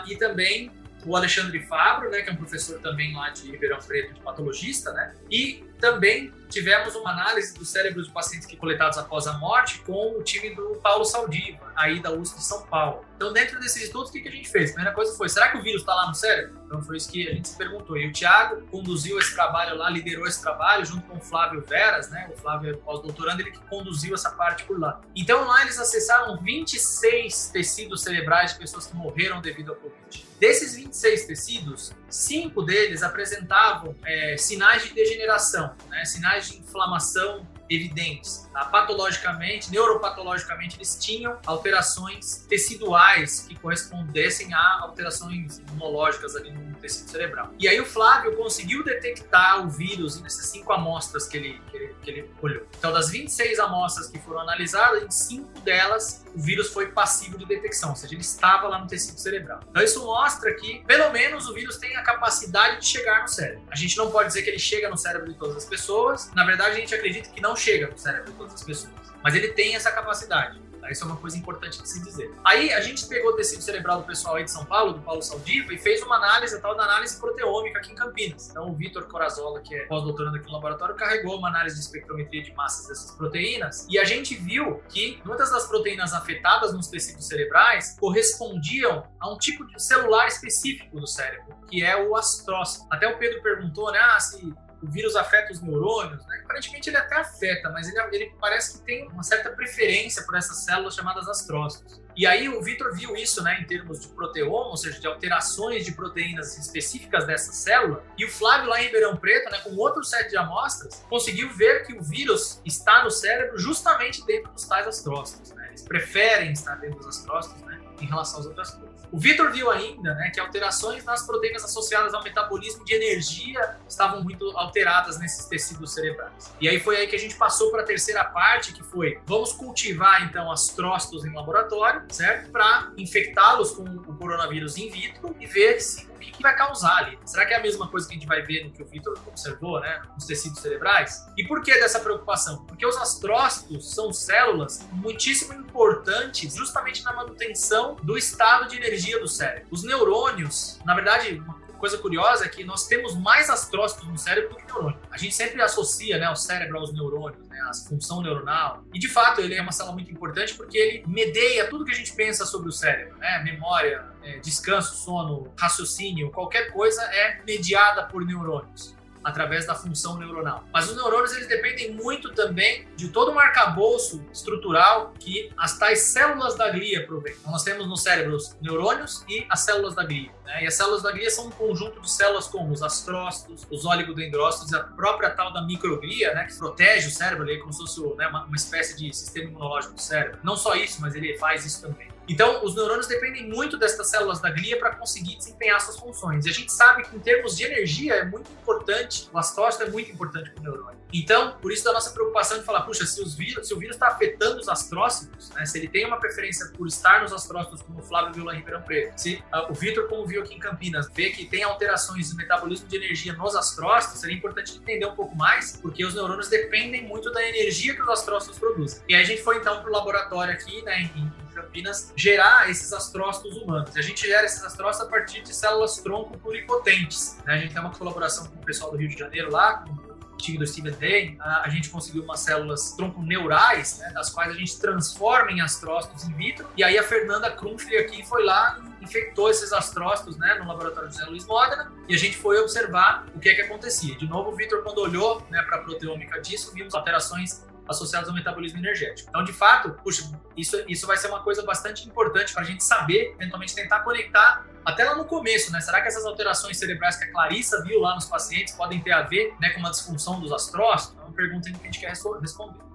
e também o Alexandre Fabro, né, que é um professor também lá de Ribeirão Preto, de patologista, né? E também tivemos uma análise dos cérebros de pacientes que coletados após a morte com o time do Paulo Saldiva, aí da USP de São Paulo. Então, dentro desses estudos, o que a gente fez? A primeira coisa foi, será que o vírus está lá no cérebro? Então, foi isso que a gente se perguntou. E o Thiago conduziu esse trabalho lá, liderou esse trabalho, junto com o Flávio Veras, né? O Flávio é pós-doutorando, ele que conduziu essa parte por lá. Então, lá eles acessaram 26 tecidos cerebrais de pessoas que morreram devido ao Covid. Desses 26 tecidos, 5 deles apresentavam sinais de degeneração, né? Sinais de inflamação evidentes. Tá? Patologicamente, neuropatologicamente, eles tinham alterações teciduais que correspondessem a alterações imunológicas ali no tecido cerebral. E aí o Flávio conseguiu detectar o vírus nessas 5 amostras que ele olhou. Então, das 26 amostras que foram analisadas, em 5 delas o vírus foi passível de detecção, ou seja, ele estava lá no tecido cerebral. Então, isso mostra que, pelo menos, o vírus tem a capacidade de chegar no cérebro. A gente não pode dizer que ele chega no cérebro de todas as pessoas. Na verdade, a gente acredita que não chega no cérebro de todas as pessoas, mas ele tem essa capacidade. Tá? Isso é uma coisa importante de se dizer. Aí a gente pegou o tecido cerebral do pessoal aí de São Paulo, do Paulo Saldiva, e fez uma análise, a tal da análise proteômica aqui em Campinas. Então o Vitor Corazola, que é pós-doutorando aqui no laboratório, carregou uma análise de espectrometria de massas dessas proteínas, e a gente viu que muitas das proteínas afetadas nos tecidos cerebrais correspondiam a um tipo de celular específico do cérebro, que é o astrócito. Até o Pedro perguntou, né, se o vírus afeta os neurônios, né? Aparentemente ele até afeta, mas ele parece que tem uma certa preferência por essas células chamadas astrócitos. E aí o Vitor viu isso, né, em termos de proteoma, ou seja, de alterações de proteínas específicas dessa célula, e o Flávio lá em Ribeirão Preto, né, com outro set de amostras, conseguiu ver que o vírus está no cérebro justamente dentro dos tais astrócitos, né? Eles preferem estar dentro dos astrócitos, né, em relação às outras coisas. O Vitor viu ainda, né, que alterações nas proteínas associadas ao metabolismo de energia estavam muito alteradas nesses tecidos cerebrais. E aí foi aí que a gente passou para a terceira parte, que foi, vamos cultivar então astrócitos em laboratório, certo? Para infectá-los com o coronavírus in vitro e ver o que vai causar ali. Será que é a mesma coisa que a gente vai ver no que o Vitor observou, né, nos tecidos cerebrais? E por que dessa preocupação? Porque os astrócitos são células muitíssimo importantes justamente na manutenção do estado de energia do cérebro. Os neurônios, na verdade, uma coisa curiosa é que nós temos mais astrócitos no cérebro do que neurônio. A gente sempre associa, né, o cérebro aos neurônios, né, a função neuronal. E, de fato, ele é uma célula muito importante porque ele medeia tudo que a gente pensa sobre o cérebro, né? Memória, descanso, sono, raciocínio, qualquer coisa é mediada por neurônios, através da função neuronal. Mas os neurônios, eles dependem muito também de todo um arcabouço estrutural que as tais células da glia provêm. Então, nós temos no cérebro os neurônios e as células da glia, né? E as células da glia são um conjunto de células como os astrócitos, os oligodendrócitos e a própria tal da microglia, né, que protege o cérebro, ele é como se fosse, né, uma espécie de sistema imunológico do cérebro. Não só isso, mas ele faz isso também. Então, os neurônios dependem muito dessas células da glia para conseguir desempenhar suas funções. E a gente sabe que, em termos de energia, é muito importante, o astrócito é muito importante para o neurônio. Então, por isso da nossa preocupação de falar, puxa, se o vírus está afetando os astrócitos, né, se ele tem uma preferência por estar nos astrócitos, como o Flávio viu lá em Ribeirão Preto, se o Vitor, como viu aqui em Campinas, vê que tem alterações no metabolismo de energia nos astrócitos, seria importante entender um pouco mais, porque os neurônios dependem muito da energia que os astrócitos produzem. E aí a gente foi, então, para o laboratório aqui, né, em Campinas, gerar esses astrócitos humanos. E a gente gera esses astrócitos a partir de células tronco pluripotentes, né? A gente tem uma colaboração com o pessoal do Rio de Janeiro lá, com o time do Steven Day. A gente conseguiu umas células tronconeurais, né, das quais a gente transforma em astrócitos in vitro. E aí a Fernanda Krumfli aqui foi lá e infectou esses astrócitos, né, no laboratório de José Luiz Modena, e a gente foi observar o que é que acontecia. De novo, o Vitor, quando olhou, né, para a proteômica disso, vimos alterações associados ao metabolismo energético. Então, de fato, puxa, isso vai ser uma coisa bastante importante para a gente saber, eventualmente tentar conectar até lá no começo, né? Será que essas alterações cerebrais que a Clarissa viu lá nos pacientes podem ter a ver, né, com uma disfunção dos astrócitos? É uma pergunta que a gente quer responder.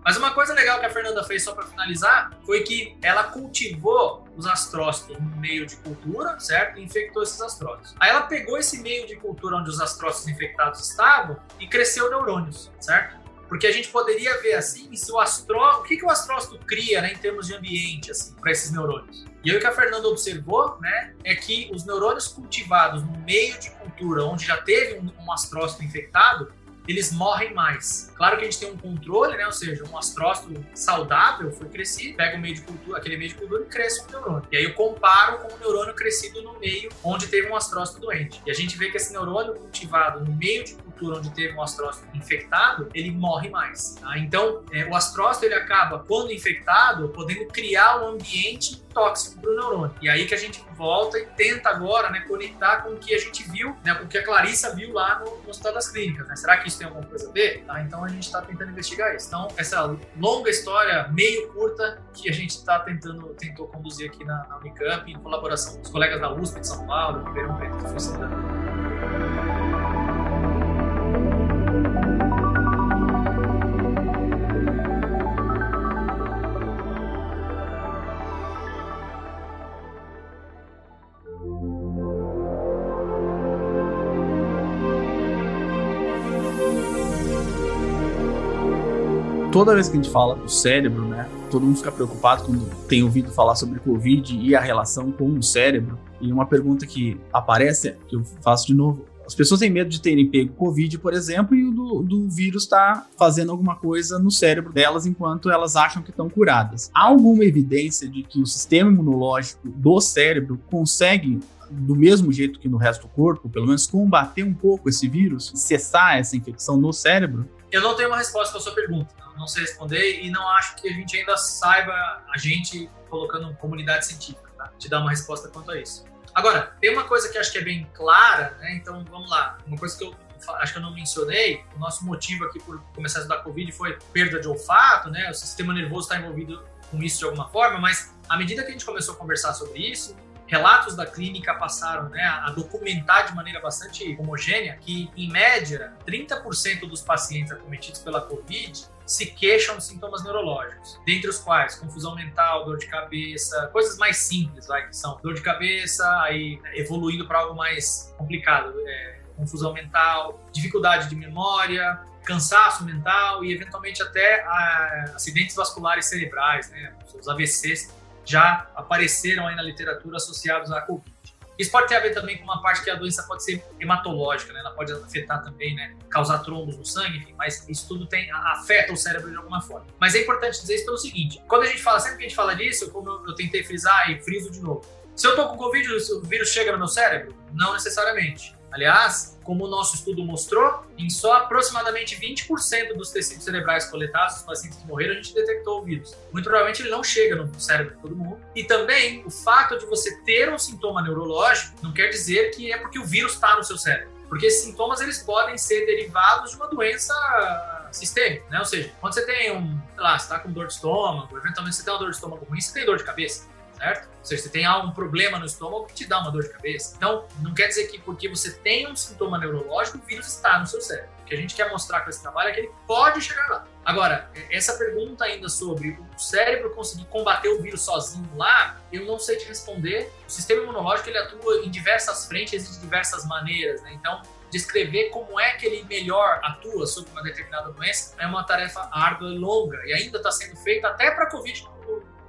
Mas uma coisa legal que a Fernanda fez, só para finalizar, foi que ela cultivou os astrócitos no meio de cultura, certo? E infectou esses astrócitos. Aí ela pegou esse meio de cultura onde os astrócitos infectados estavam e cresceu neurônios, certo? Porque a gente poderia ver assim, se o que o astrócito cria, né, em termos de ambiente, assim, para esses neurônios. E aí o que a Fernanda observou, né, é que os neurônios cultivados no meio de cultura, onde já teve um astrócito infectado, eles morrem mais. Claro que a gente tem um controle, né? Ou seja, um astrócito saudável foi crescido, pega o meio de cultura, aquele meio de cultura e cresce um neurônio. E aí eu comparo com o neurônio crescido no meio onde teve um astrócito doente. E a gente vê que esse neurônio cultivado no meio de cultura onde teve um astrócito infectado, ele morre mais. Tá? Então, o astrócito, ele acaba, quando infectado, podendo criar um ambiente tóxico para o neurônio. E aí que a gente volta e tenta agora, né, conectar com o que a gente viu, né, com o que a Clarissa viu lá no Hospital das Clínicas. Né? Será que isso tem alguma coisa a ver? Tá? Então a gente está tentando investigar isso. Então, essa longa história, meio curta, que a gente tentou conduzir aqui na Unicamp, em colaboração com os colegas da USP de São Paulo, Ribeirão Preto, que foi citado. Toda vez que a gente fala do cérebro, né, todo mundo fica preocupado quando tem ouvido falar sobre Covid e a relação com o cérebro. E uma pergunta que aparece, que eu faço de novo, as pessoas têm medo de terem pego Covid, por exemplo, e o do vírus está fazendo alguma coisa no cérebro delas enquanto elas acham que estão curadas. Há alguma evidência de que o sistema imunológico do cérebro consegue, do mesmo jeito que no resto do corpo, pelo menos combater um pouco esse vírus, cessar essa infecção no cérebro? Eu não tenho uma resposta para a sua pergunta. Não sei responder e não acho que a gente ainda saiba, a gente colocando comunidade científica, tá? Te dar uma resposta quanto a isso. Agora, tem uma coisa que acho que é bem clara, né? Então vamos lá. Uma coisa que eu acho que eu não mencionei, o nosso motivo aqui por começar a estudar Covid foi perda de olfato, né? O sistema nervoso está envolvido com isso de alguma forma, mas à medida que a gente começou a conversar sobre isso, relatos da clínica passaram, né, a documentar de maneira bastante homogênea que, em média, 30% dos pacientes acometidos pela Covid se queixam de sintomas neurológicos, dentre os quais confusão mental, dor de cabeça, coisas mais simples, que são dor de cabeça, aí evoluindo para algo mais complicado, confusão mental, dificuldade de memória, cansaço mental e, eventualmente, até acidentes vasculares cerebrais, né, os AVCs, já apareceram aí na literatura associados à Covid. Isso pode ter a ver também com uma parte que a doença pode ser hematológica, né? Ela pode afetar também, né? Causar trombos no sangue, enfim, mas isso tudo afeta o cérebro de alguma forma. Mas é importante dizer isso pelo seguinte, quando a gente fala, sempre que a gente fala disso, como eu tentei frisar e friso de novo, se eu tô com Covid, o vírus chega no meu cérebro? Não necessariamente. Aliás, como o nosso estudo mostrou, em só aproximadamente 20% dos tecidos cerebrais coletados, dos pacientes que morreram, a gente detectou o vírus. Muito provavelmente ele não chega no cérebro de todo mundo. E também, o fato de você ter um sintoma neurológico não quer dizer que é porque o vírus está no seu cérebro. Porque esses sintomas, eles podem ser derivados de uma doença sistêmica, né? Ou seja, quando você tem você está com dor de estômago, eventualmente você tem uma dor de estômago ruim, você tem dor de cabeça. Certo? Ou seja, você tem algum problema no estômago que te dá uma dor de cabeça. Então, não quer dizer que porque você tem um sintoma neurológico, o vírus está no seu cérebro. O que a gente quer mostrar com esse trabalho é que ele pode chegar lá. Agora, essa pergunta ainda sobre o cérebro conseguir combater o vírus sozinho lá, eu não sei te responder. O sistema imunológico, ele atua em diversas frentes e de diversas maneiras, né? Então, descrever como é que ele melhor atua sobre uma determinada doença é uma tarefa árdua e longa. E ainda está sendo feita até para a Covid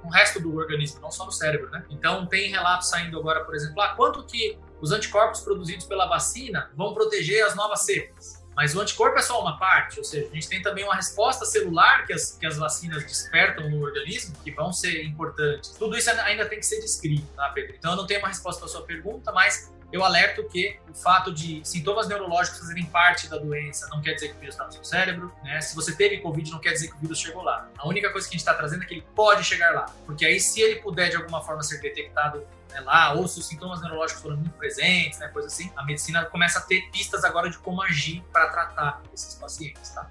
no resto do organismo, não só no cérebro, né? Então, tem relatos saindo agora, por exemplo, quanto que os anticorpos produzidos pela vacina vão proteger as novas cepas. Mas o anticorpo é só uma parte, ou seja, a gente tem também uma resposta celular que as vacinas despertam no organismo, que vão ser importantes. Tudo isso ainda tem que ser descrito, tá, Pedro? Então, eu não tenho uma resposta para a sua pergunta, mas eu alerto que o fato de sintomas neurológicos fazerem parte da doença não quer dizer que o vírus está no seu cérebro, né? Se você teve Covid, não quer dizer que o vírus chegou lá. A única coisa que a gente está trazendo é que ele pode chegar lá, porque aí, se ele puder de alguma forma ser detectado, né, lá, ou se os sintomas neurológicos foram muito presentes, né, coisa assim, a medicina começa a ter pistas agora de como agir para tratar esses pacientes, tá?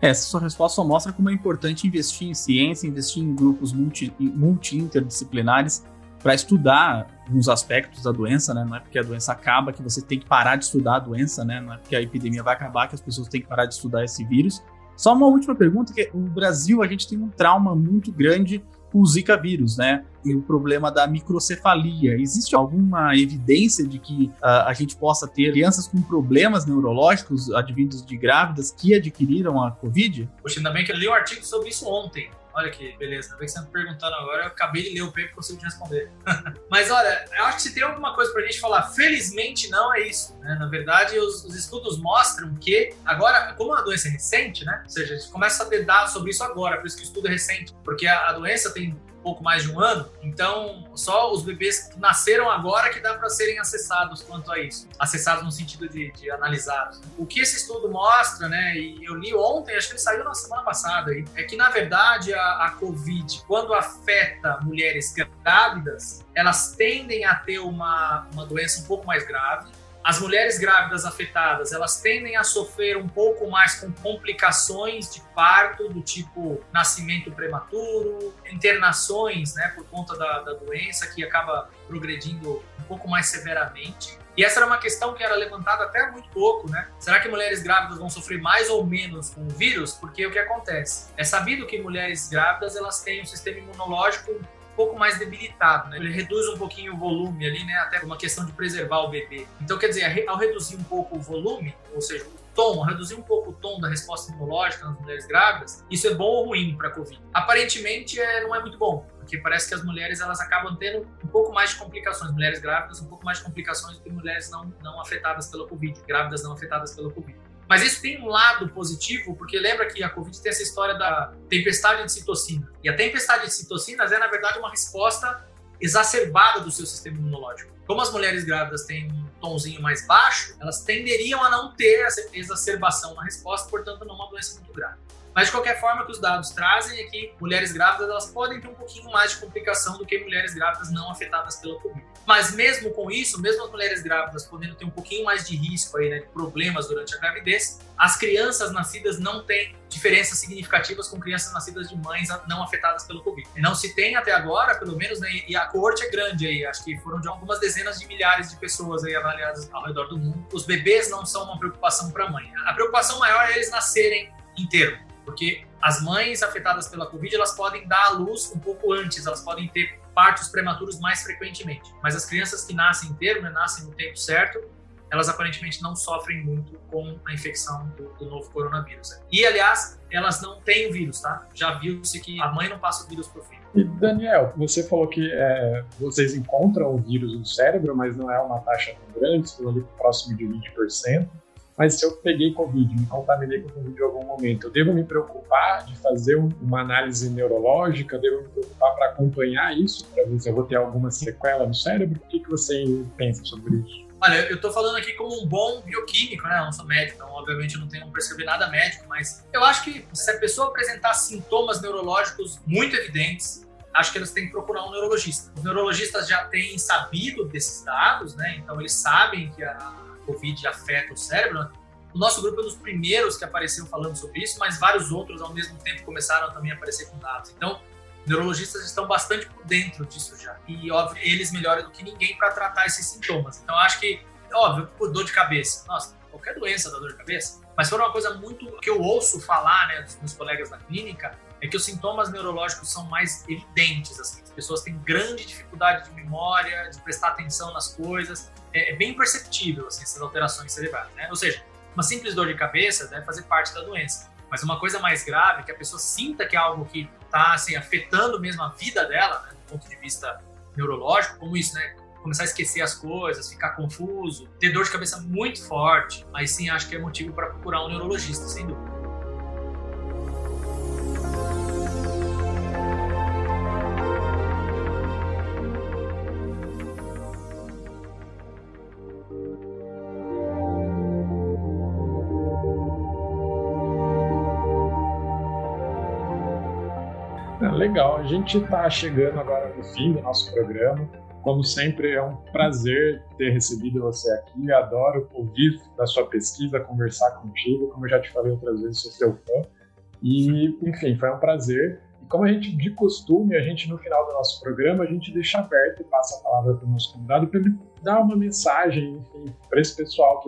Essa sua resposta só mostra como é importante investir em ciência, investir em grupos multi-interdisciplinares para estudar alguns aspectos da doença, né? Não é porque a doença acaba que você tem que parar de estudar a doença, né? Não é porque a epidemia vai acabar que as pessoas têm que parar de estudar esse vírus. Só uma última pergunta, que no Brasil a gente tem um trauma muito grande com o Zika vírus, né? E o problema da microcefalia. Existe alguma evidência de que a gente possa ter crianças com problemas neurológicos advindos de grávidas que adquiriram a Covid? Poxa, ainda bem que eu li um artigo sobre isso ontem. Olha que beleza, ainda bem que você está me perguntando agora, eu acabei de ler o paper e consigo te responder. Mas olha, eu acho que se tem alguma coisa pra gente falar, felizmente não é isso, né? Na verdade, os estudos mostram que agora, como a doença é recente, né? Ou seja, a gente começa a ter dados sobre isso agora, por isso que o estudo é recente, porque a doença tem pouco mais de um ano, então só os bebês que nasceram agora que dá para serem acessados quanto a isso. Acessados no sentido de analisados. O que esse estudo mostra, né, e eu li ontem, acho que ele saiu na semana passada, é que, na verdade, a Covid, quando afeta mulheres grávidas, elas tendem a ter uma doença um pouco mais grave. As mulheres grávidas afetadas, elas tendem a sofrer um pouco mais com complicações de parto, do tipo nascimento prematuro, internações, né, por conta da doença, que acaba progredindo um pouco mais severamente. E essa era uma questão que era levantada até há muito pouco, né? Será que mulheres grávidas vão sofrer mais ou menos com o vírus? Porque o que acontece? É sabido que mulheres grávidas, elas têm um sistema imunológico um pouco mais debilitado, né? Ele reduz um pouquinho o volume ali, né? Até por uma questão de preservar o bebê. Então, quer dizer, ao reduzir um pouco o volume, ou seja, o tom, reduzir um pouco o tom da resposta imunológica nas mulheres grávidas, isso é bom ou ruim para a Covid? Aparentemente, não é muito bom, porque parece que as mulheres, elas acabam tendo um pouco mais de complicações, mulheres grávidas um pouco mais de complicações do que mulheres não afetadas pela Covid, grávidas não afetadas pela Covid. Mas isso tem um lado positivo, porque lembra que a Covid tem essa história da tempestade de citocina. E a tempestade de citocinas é, na verdade, uma resposta exacerbada do seu sistema imunológico. Como as mulheres grávidas têm um tomzinho mais baixo, elas tenderiam a não ter essa exacerbação na resposta, portanto, não uma doença muito grave. Mas, de qualquer forma, o que os dados trazem é que mulheres grávidas elas podem ter um pouquinho mais de complicação do que mulheres grávidas não afetadas pela Covid. Mas mesmo com isso, mesmo as mulheres grávidas podendo ter um pouquinho mais de risco aí, né, de problemas durante a gravidez, as crianças nascidas não têm diferenças significativas com crianças nascidas de mães não afetadas pelo Covid. Não se tem até agora, pelo menos, né, e a coorte é grande aí, acho que foram de algumas dezenas de milhares de pessoas aí avaliadas ao redor do mundo. Os bebês não são uma preocupação para a mãe. A preocupação maior é eles nascerem inteiro, porque as mães afetadas pela Covid, elas podem dar à luz um pouco antes, elas podem ter partos prematuros mais frequentemente. Mas as crianças que nascem inteiro, né, nascem no tempo certo, elas aparentemente não sofrem muito com a infecção do novo coronavírus. E, aliás, elas não têm o vírus, tá? Já viu-se que a mãe não passa o vírus pro filho. E, Daniel, você falou que vocês encontram o vírus no cérebro, mas não é uma taxa tão grande, você ali próximo de 20%. Mas se eu peguei Covid, me contaminei com Covid em algum momento, eu devo me preocupar de fazer uma análise neurológica, eu devo me preocupar para acompanhar isso, para ver se eu vou ter alguma sequela no cérebro? O que você pensa sobre isso? Olha, eu estou falando aqui como um bom bioquímico, né? Eu não sou médico, então obviamente eu não tenho que prescrever nada médico, mas eu acho que se a pessoa apresentar sintomas neurológicos muito evidentes, acho que eles têm que procurar um neurologista. Os neurologistas já têm sabido desses dados, né? Então eles sabem que a Covid afeta o cérebro. O nosso grupo é um dos primeiros que apareceu falando sobre isso, mas vários outros ao mesmo tempo começaram também a aparecer com dados. Então, neurologistas estão bastante por dentro disso já. E, óbvio, eles melhoram do que ninguém para tratar esses sintomas. Então, acho que, óbvio, por dor de cabeça. Nossa, qualquer doença dá dor de cabeça. Mas foi uma coisa muito que eu ouço falar, né, dos meus colegas da clínica, é que os sintomas neurológicos são mais evidentes, assim. As pessoas têm grande dificuldade de memória, de prestar atenção nas coisas. É bem perceptível, assim, essas alterações cerebrais, né? Ou seja, uma simples dor de cabeça deve fazer parte da doença. Mas uma coisa mais grave é que a pessoa sinta que é algo que está assim, afetando mesmo a vida dela, né, do ponto de vista neurológico, como isso, né? Começar a esquecer as coisas, ficar confuso, ter dor de cabeça muito forte. Aí sim, acho que é motivo para procurar um neurologista, sem dúvida. Legal, a gente está chegando agora no fim do nosso programa. Como sempre, é um prazer ter recebido você aqui. Adoro ouvir da sua pesquisa, conversar contigo. Como eu já te falei outras vezes, sou seu fã. E, enfim, foi um prazer. E como a gente, de costume, no final do nosso programa, a gente deixa aberto e passa a palavra para o nosso convidado para ele dar uma mensagem, enfim, para esse pessoal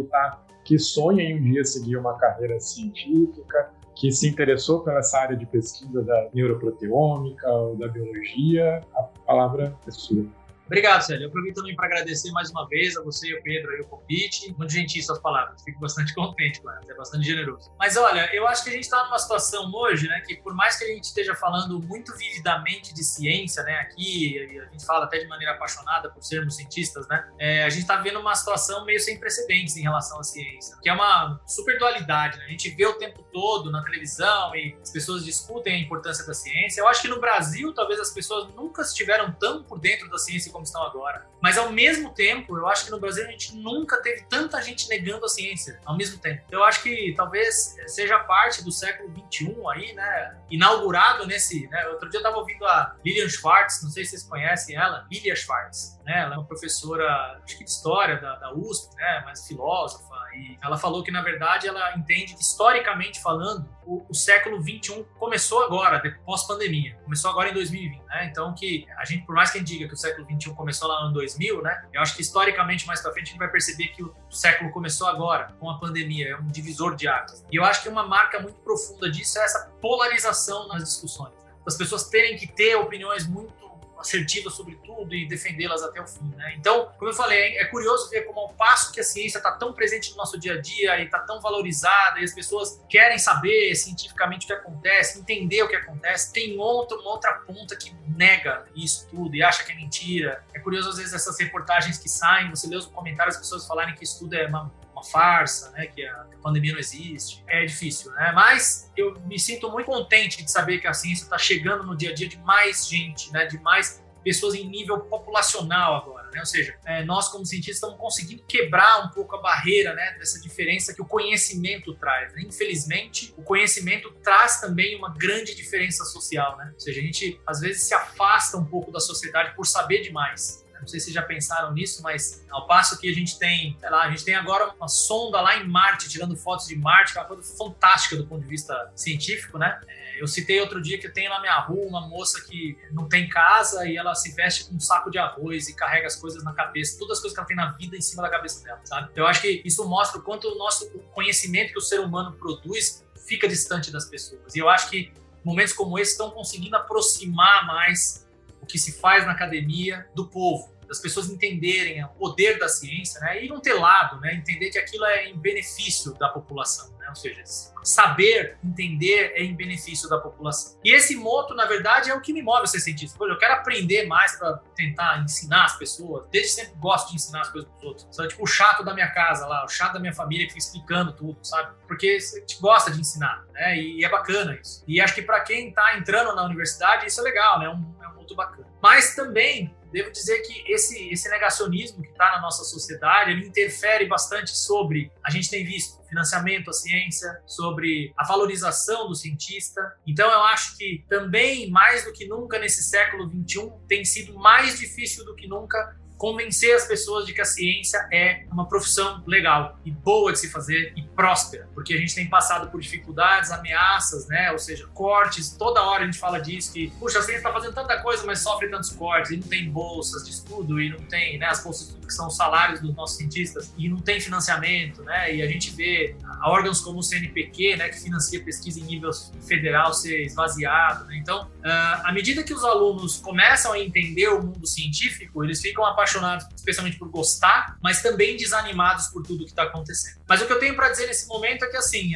que sonha em um dia seguir uma carreira científica, que se interessou pela essa área de pesquisa da neuroproteômica ou da biologia. A palavra é sua. Obrigado, Célio. Eu aproveito também para agradecer mais uma vez a você e ao Pedro aí o convite. Muito gentil suas palavras. Fico bastante contente com elas. É bastante generoso. Mas olha, eu acho que a gente está numa situação hoje, né, que por mais que a gente esteja falando muito vividamente de ciência, né, aqui, a gente fala até de maneira apaixonada por sermos cientistas, né, a gente está vendo uma situação meio sem precedentes em relação à ciência, que é uma super dualidade, né? A gente vê o tempo todo na televisão e as pessoas discutem a importância da ciência. Eu acho que no Brasil, talvez as pessoas nunca estiveram tão por dentro da ciência como estão agora. Mas, ao mesmo tempo, eu acho que no Brasil a gente nunca teve tanta gente negando a ciência ao mesmo tempo. Eu acho que talvez seja parte do século XXI aí, né? Inaugurado nesse... Né? Outro dia eu estava ouvindo a Lilian Schwartz, não sei se vocês conhecem ela, Lilia Schwartz, né? Ela é uma professora, acho que de história da USP, né? Mas filósofa, e ela falou que, na verdade, ela entende que, historicamente falando, o século XXI começou agora, pós-pandemia. Começou agora em 2020, né? Então, que a gente, por mais que a gente diga que o século XXI começou lá no ano 2000, né? Eu acho que, historicamente, mais pra frente, a gente vai perceber que o século começou agora, com a pandemia. É um divisor de águas. E eu acho que uma marca muito profunda disso é essa polarização nas discussões, né? As pessoas terem que ter opiniões muito assertivas sobre tudo e defendê-las até o fim, né? Então, como eu falei, é curioso ver como ao passo que a ciência está tão presente no nosso dia a dia e está tão valorizada e as pessoas querem saber cientificamente o que acontece, entender o que acontece, tem uma outra ponta que nega isso tudo e acha que é mentira. É curioso, às vezes, essas reportagens que saem, você lê os comentários, as pessoas falarem que isso tudo é uma farsa, né, que a pandemia não existe. É difícil, né? Mas eu me sinto muito contente de saber que a ciência está chegando no dia a dia de mais gente, né, de mais pessoas em nível populacional agora, né? Ou seja, nós como cientistas estamos conseguindo quebrar um pouco a barreira, né, dessa diferença que o conhecimento traz, né? Infelizmente, o conhecimento traz também uma grande diferença social, né? Ou seja, a gente às vezes se afasta um pouco da sociedade por saber demais. Não sei se vocês já pensaram nisso, mas ao passo que a gente tem, sei lá, a gente tem agora uma sonda lá em Marte, tirando fotos de Marte, que é uma coisa fantástica do ponto de vista científico, né? Eu citei outro dia que tem na minha rua uma moça que não tem casa e ela se veste com um saco de arroz e carrega as coisas na cabeça, todas as coisas que ela tem na vida em cima da cabeça dela, sabe? Então eu acho que isso mostra o quanto o nosso conhecimento que o ser humano produz fica distante das pessoas. E eu acho que momentos como esse estão conseguindo aproximar mais o que se faz na academia do povo, das pessoas entenderem o poder da ciência, né? E não ter lado, né? Entender que aquilo é em benefício da população, né? Ou seja, saber, entender é em benefício da população. E esse moto, na verdade, é o que me move a ser cientista. Pô, eu quero aprender mais para tentar ensinar as pessoas. Desde sempre gosto de ensinar as coisas para os outros. Sabe? Tipo o chato da minha casa lá, o chato da minha família que fica explicando tudo, sabe? Porque a gente gosta de ensinar, né? E é bacana isso. E acho que para quem está entrando na universidade, isso é legal, né? É um moto bacana. Mas também devo dizer que esse negacionismo que está na nossa sociedade, ele interfere bastante sobre, a gente tem visto, financiamento à ciência, sobre a valorização do cientista. Então eu acho que também, mais do que nunca nesse século XXI, tem sido mais difícil do que nunca convencer as pessoas de que a ciência é uma profissão legal e boa de se fazer e próspera, porque a gente tem passado por dificuldades, ameaças, né? Ou seja, cortes, toda hora a gente fala disso, que, puxa, a ciência está fazendo tanta coisa, mas sofre tantos cortes, e não tem bolsas de estudo, e não tem, né, as bolsas de estudo que são os salários dos nossos cientistas, e não tem financiamento, né? E a gente vê órgãos como o CNPq, né, que financia pesquisa em nível federal ser esvaziado, né? Então, à medida que os alunos começam a entender o mundo científico, eles ficam apaixonados especialmente por gostar, mas também desanimados por tudo que está acontecendo. Mas o que eu tenho para dizer nesse momento é que, assim,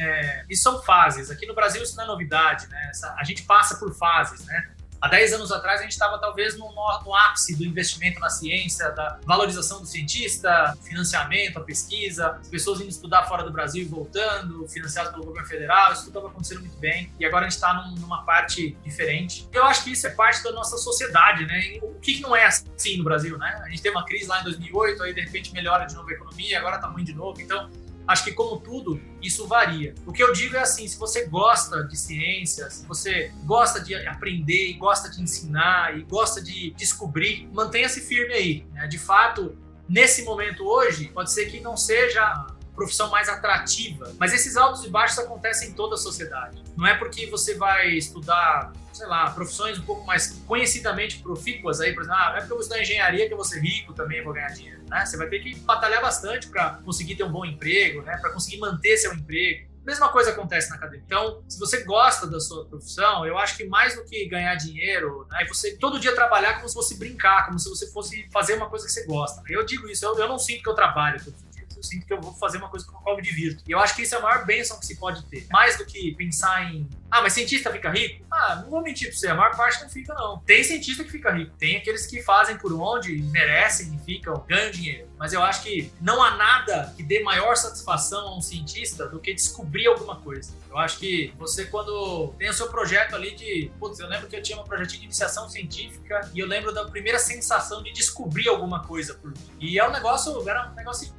isso são fases. Aqui no Brasil isso não é novidade, né? A gente passa por fases, né? Há 10 anos atrás, a gente estava talvez no ápice do investimento na ciência, da valorização do cientista, financiamento, a pesquisa, as pessoas indo estudar fora do Brasil e voltando, financiados pelo governo federal, isso tudo estava acontecendo muito bem. E agora a gente está numa parte diferente. Eu acho que isso é parte da nossa sociedade, né? E o que não é assim no Brasil, né? A gente teve uma crise lá em 2008, aí de repente melhora de novo a economia, agora está ruim de novo. Então, acho que, como tudo, isso varia. O que eu digo é assim, se você gosta de ciência, se você gosta de aprender, e gosta de ensinar, e gosta de descobrir, mantenha-se firme aí, né? De fato, nesse momento hoje, pode ser que não seja a profissão mais atrativa, mas esses altos e baixos acontecem em toda a sociedade. Não é porque você vai estudar, sei lá, profissões um pouco mais conhecidamente profícuas aí, por exemplo, não é porque eu vou estudar engenharia que eu vou ser rico também, vou ganhar dinheiro, né? Você vai ter que batalhar bastante para conseguir ter um bom emprego, né? Para conseguir manter seu emprego. Mesma coisa acontece na academia. Então, se você gosta da sua profissão, eu acho que mais do que ganhar dinheiro, né, você todo dia trabalhar como se fosse brincar, como se você fosse fazer uma coisa que você gosta. Eu digo isso, eu não sinto que eu trabalho todos os dias. Eu sinto que eu vou fazer uma coisa com a qual eu me divirto. E eu acho que isso é a maior bênção que se pode ter. Mais do que pensar em, mas cientista fica rico? Não vou mentir pra você, a maior parte não fica, não. Tem cientista que fica rico. Tem aqueles que fazem por onde, merecem e ficam, ganham dinheiro. Mas eu acho que não há nada que dê maior satisfação a um cientista do que descobrir alguma coisa. Eu acho que você, quando tem o seu projeto ali de... Putz, eu lembro que eu tinha um projetinho de iniciação científica e eu lembro da primeira sensação de descobrir alguma coisa por mim. E era um negócio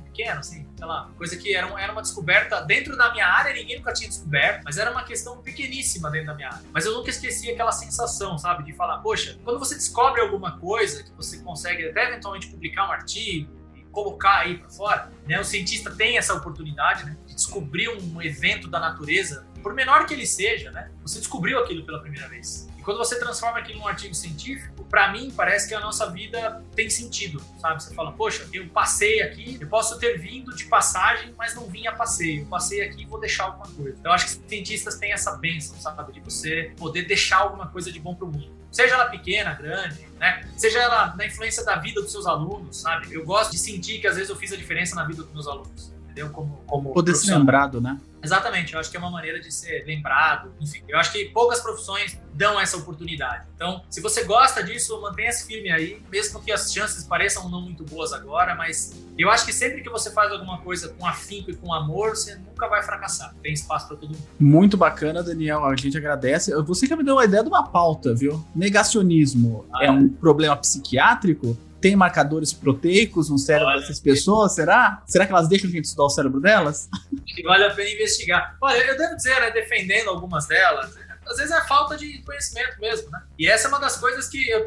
pequeno, assim, sei lá, coisa que era uma descoberta dentro da minha área, ninguém nunca tinha descoberto, mas era uma questão pequeníssima dentro da minha área. Mas eu nunca esqueci aquela sensação, sabe, de falar, poxa, quando você descobre alguma coisa, que você consegue até eventualmente publicar um artigo, colocar aí para fora, né? O cientista tem essa oportunidade, né, de descobrir um evento da natureza, por menor que ele seja, né? Você descobriu aquilo pela primeira vez. E quando você transforma aquilo num artigo científico, para mim parece que a nossa vida tem sentido, sabe? Você fala, poxa, eu passei aqui, eu posso ter vindo de passagem, mas não vim a passeio. Eu passei aqui e vou deixar alguma coisa. Então, eu acho que os cientistas têm essa bênção, sabe? De você poder deixar alguma coisa de bom pro mundo. Seja ela pequena, grande, né? Seja ela na influência da vida dos seus alunos, sabe? Eu gosto de sentir que às vezes eu fiz a diferença na vida dos meus alunos, entendeu? Como poder ser lembrado, né? Exatamente, eu acho que é uma maneira de ser lembrado. Enfim, eu acho que poucas profissões dão essa oportunidade. Então, se você gosta disso, mantenha-se firme aí, mesmo que as chances pareçam não muito boas agora, mas eu acho que sempre que você faz alguma coisa com afinco e com amor, você nunca vai fracassar. Tem espaço para todo mundo. Muito bacana, Daniel. A gente agradece. Você que me deu a ideia de uma pauta, viu? Negacionismo é um problema psiquiátrico? Tem marcadores proteicos no cérebro dessas pessoas? Será? Será que elas deixam a gente estudar o cérebro delas? Acho que vale a pena investigar. Olha, eu devo dizer, né, defendendo algumas delas, às vezes é falta de conhecimento mesmo, né? E essa é uma das coisas que eu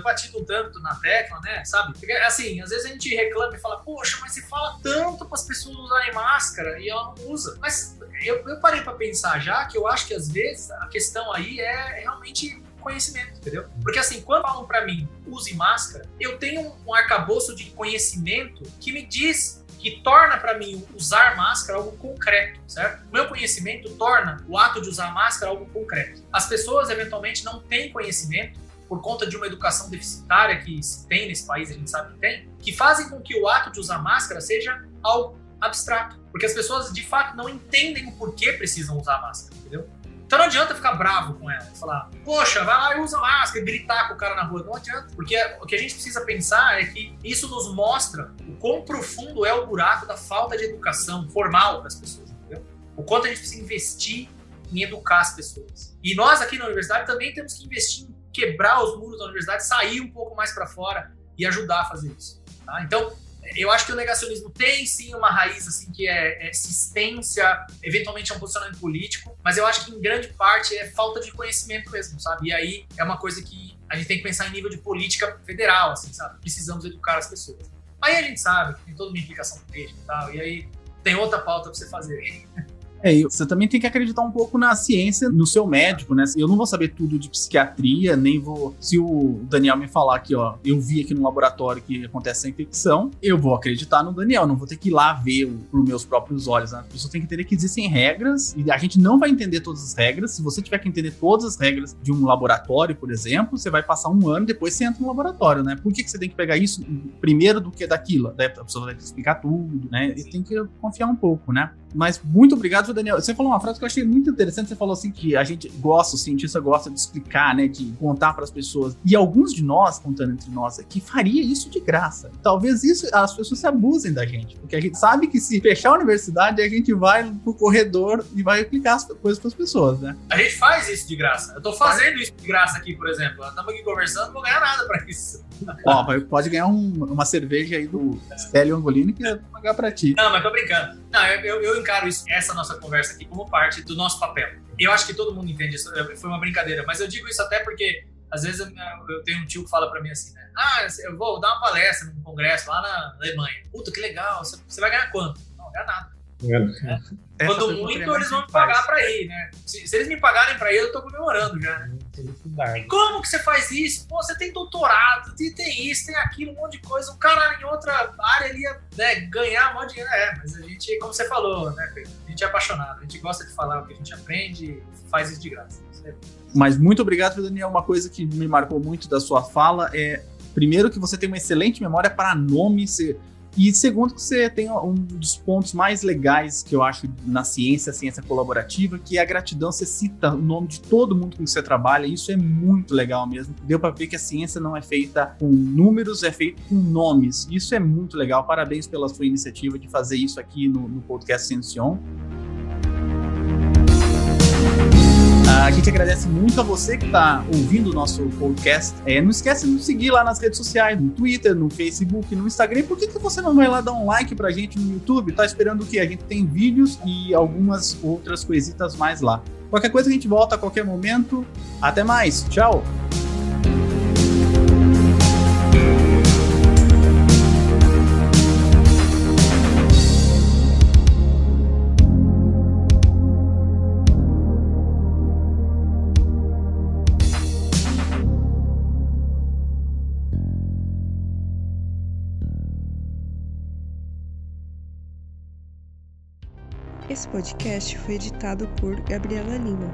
batido um tanto na tecla, né, sabe? Porque, assim, às vezes a gente reclama e fala, poxa, mas se fala tanto para as pessoas usarem máscara e ela não usa. Mas eu parei para pensar já que eu acho que às vezes a questão aí é realmente conhecimento, entendeu? Porque assim, quando falam pra mim, use máscara, eu tenho um arcabouço de conhecimento que me diz, que torna pra mim usar máscara algo concreto, certo? O meu conhecimento torna o ato de usar máscara algo concreto. As pessoas, eventualmente, não têm conhecimento por conta de uma educação deficitária que se tem nesse país, a gente sabe que tem, que fazem com que o ato de usar máscara seja algo abstrato. Porque as pessoas, de fato, não entendem o porquê precisam usar máscara, entendeu? Então não adianta ficar bravo com ela, falar, poxa, vai lá e usa máscara, e gritar com o cara na rua. Não adianta, porque o que a gente precisa pensar é que isso nos mostra o quão profundo é o buraco da falta de educação formal das pessoas, entendeu? O quanto a gente precisa investir em educar as pessoas. E nós aqui na universidade também temos que investir em quebrar os muros da universidade, sair um pouco mais para fora e ajudar a fazer isso. Tá? Então, eu acho que o negacionismo tem sim uma raiz assim, que é existência, eventualmente é um posicionamento político, mas eu acho que em grande parte é falta de conhecimento mesmo, sabe? E aí é uma coisa que a gente tem que pensar em nível de política federal, assim, sabe? Precisamos educar as pessoas. Aí a gente sabe que tem toda uma implicação política e tal, e aí tem outra pauta para você fazer. E você também tem que acreditar um pouco na ciência, no seu médico, né? Eu não vou saber tudo de psiquiatria, nem vou... Se o Daniel me falar que, ó, eu vi aqui no laboratório que acontece essa infecção, eu vou acreditar no Daniel, não vou ter que ir lá ver por meus próprios olhos, né? A pessoa tem que entender que existem regras, e a gente não vai entender todas as regras. Se você tiver que entender todas as regras de um laboratório, por exemplo, você vai passar um ano e depois você entra no laboratório, né? Por que você tem que pegar isso primeiro do que daquilo? Daí a pessoa vai te explicar tudo, né? E tem que confiar um pouco, né? Mas muito obrigado, Daniel. Você falou uma frase que eu achei muito interessante. Você falou assim que a gente gosta, o cientista gosta de explicar, né, de contar para as pessoas. E alguns de nós, contando entre nós aqui, faria isso de graça. Talvez isso as pessoas se abusem da gente, porque a gente sabe que se fechar a universidade, a gente vai pro corredor e vai explicar as coisas para as pessoas, né? A gente faz isso de graça. Eu tô fazendo isso de graça aqui, por exemplo. Estamos aqui conversando, não vou ganhar nada para isso. Ó, pode ganhar uma cerveja aí do Stélio Angolini que é pagar para ti. Não, mas tô brincando. Não, eu encaro essa nossa conversa aqui como parte do nosso papel. Eu acho que todo mundo entende isso. Foi uma brincadeira, mas eu digo isso até porque às vezes eu tenho um tio que fala pra mim assim, né? Ah, eu vou dar uma palestra num congresso lá na Alemanha. Puta, que legal. Você vai ganhar quanto? Não, ganhar nada. Né? Quando muito, eles vão me pagar pra ir, né? Se eles me pagarem pra ir, eu tô comemorando já, né? E como que você faz isso? Pô, você tem doutorado, tem isso, tem aquilo, um monte de coisa. Um cara em outra área ele ia, né, ganhar um monte de dinheiro. Mas a gente, como você falou, né, Pedro? A gente é apaixonado, a gente gosta de falar o que a gente aprende e faz isso de graça. Mas muito obrigado, Daniel. Uma coisa que me marcou muito da sua fala é, primeiro, que você tem uma excelente memória para nomes. E segundo, que você tem um dos pontos mais legais que eu acho na ciência, a ciência colaborativa, que é a gratidão. Você cita o nome de todo mundo com que você trabalha, e isso é muito legal mesmo. Deu para ver que a ciência não é feita com números, é feita com nomes. Isso é muito legal. Parabéns pela sua iniciativa de fazer isso aqui no podcast Ciencion. A gente agradece muito a você que está ouvindo o nosso podcast. Não esquece de nos seguir lá nas redes sociais, no Twitter, no Facebook, no Instagram. Por que você não vai lá dar um like pra gente no YouTube? Tá esperando o quê? A gente tem vídeos e algumas outras coisitas mais lá. Qualquer coisa a gente volta a qualquer momento. Até mais. Tchau! Esse podcast foi editado por Gabriela Lima.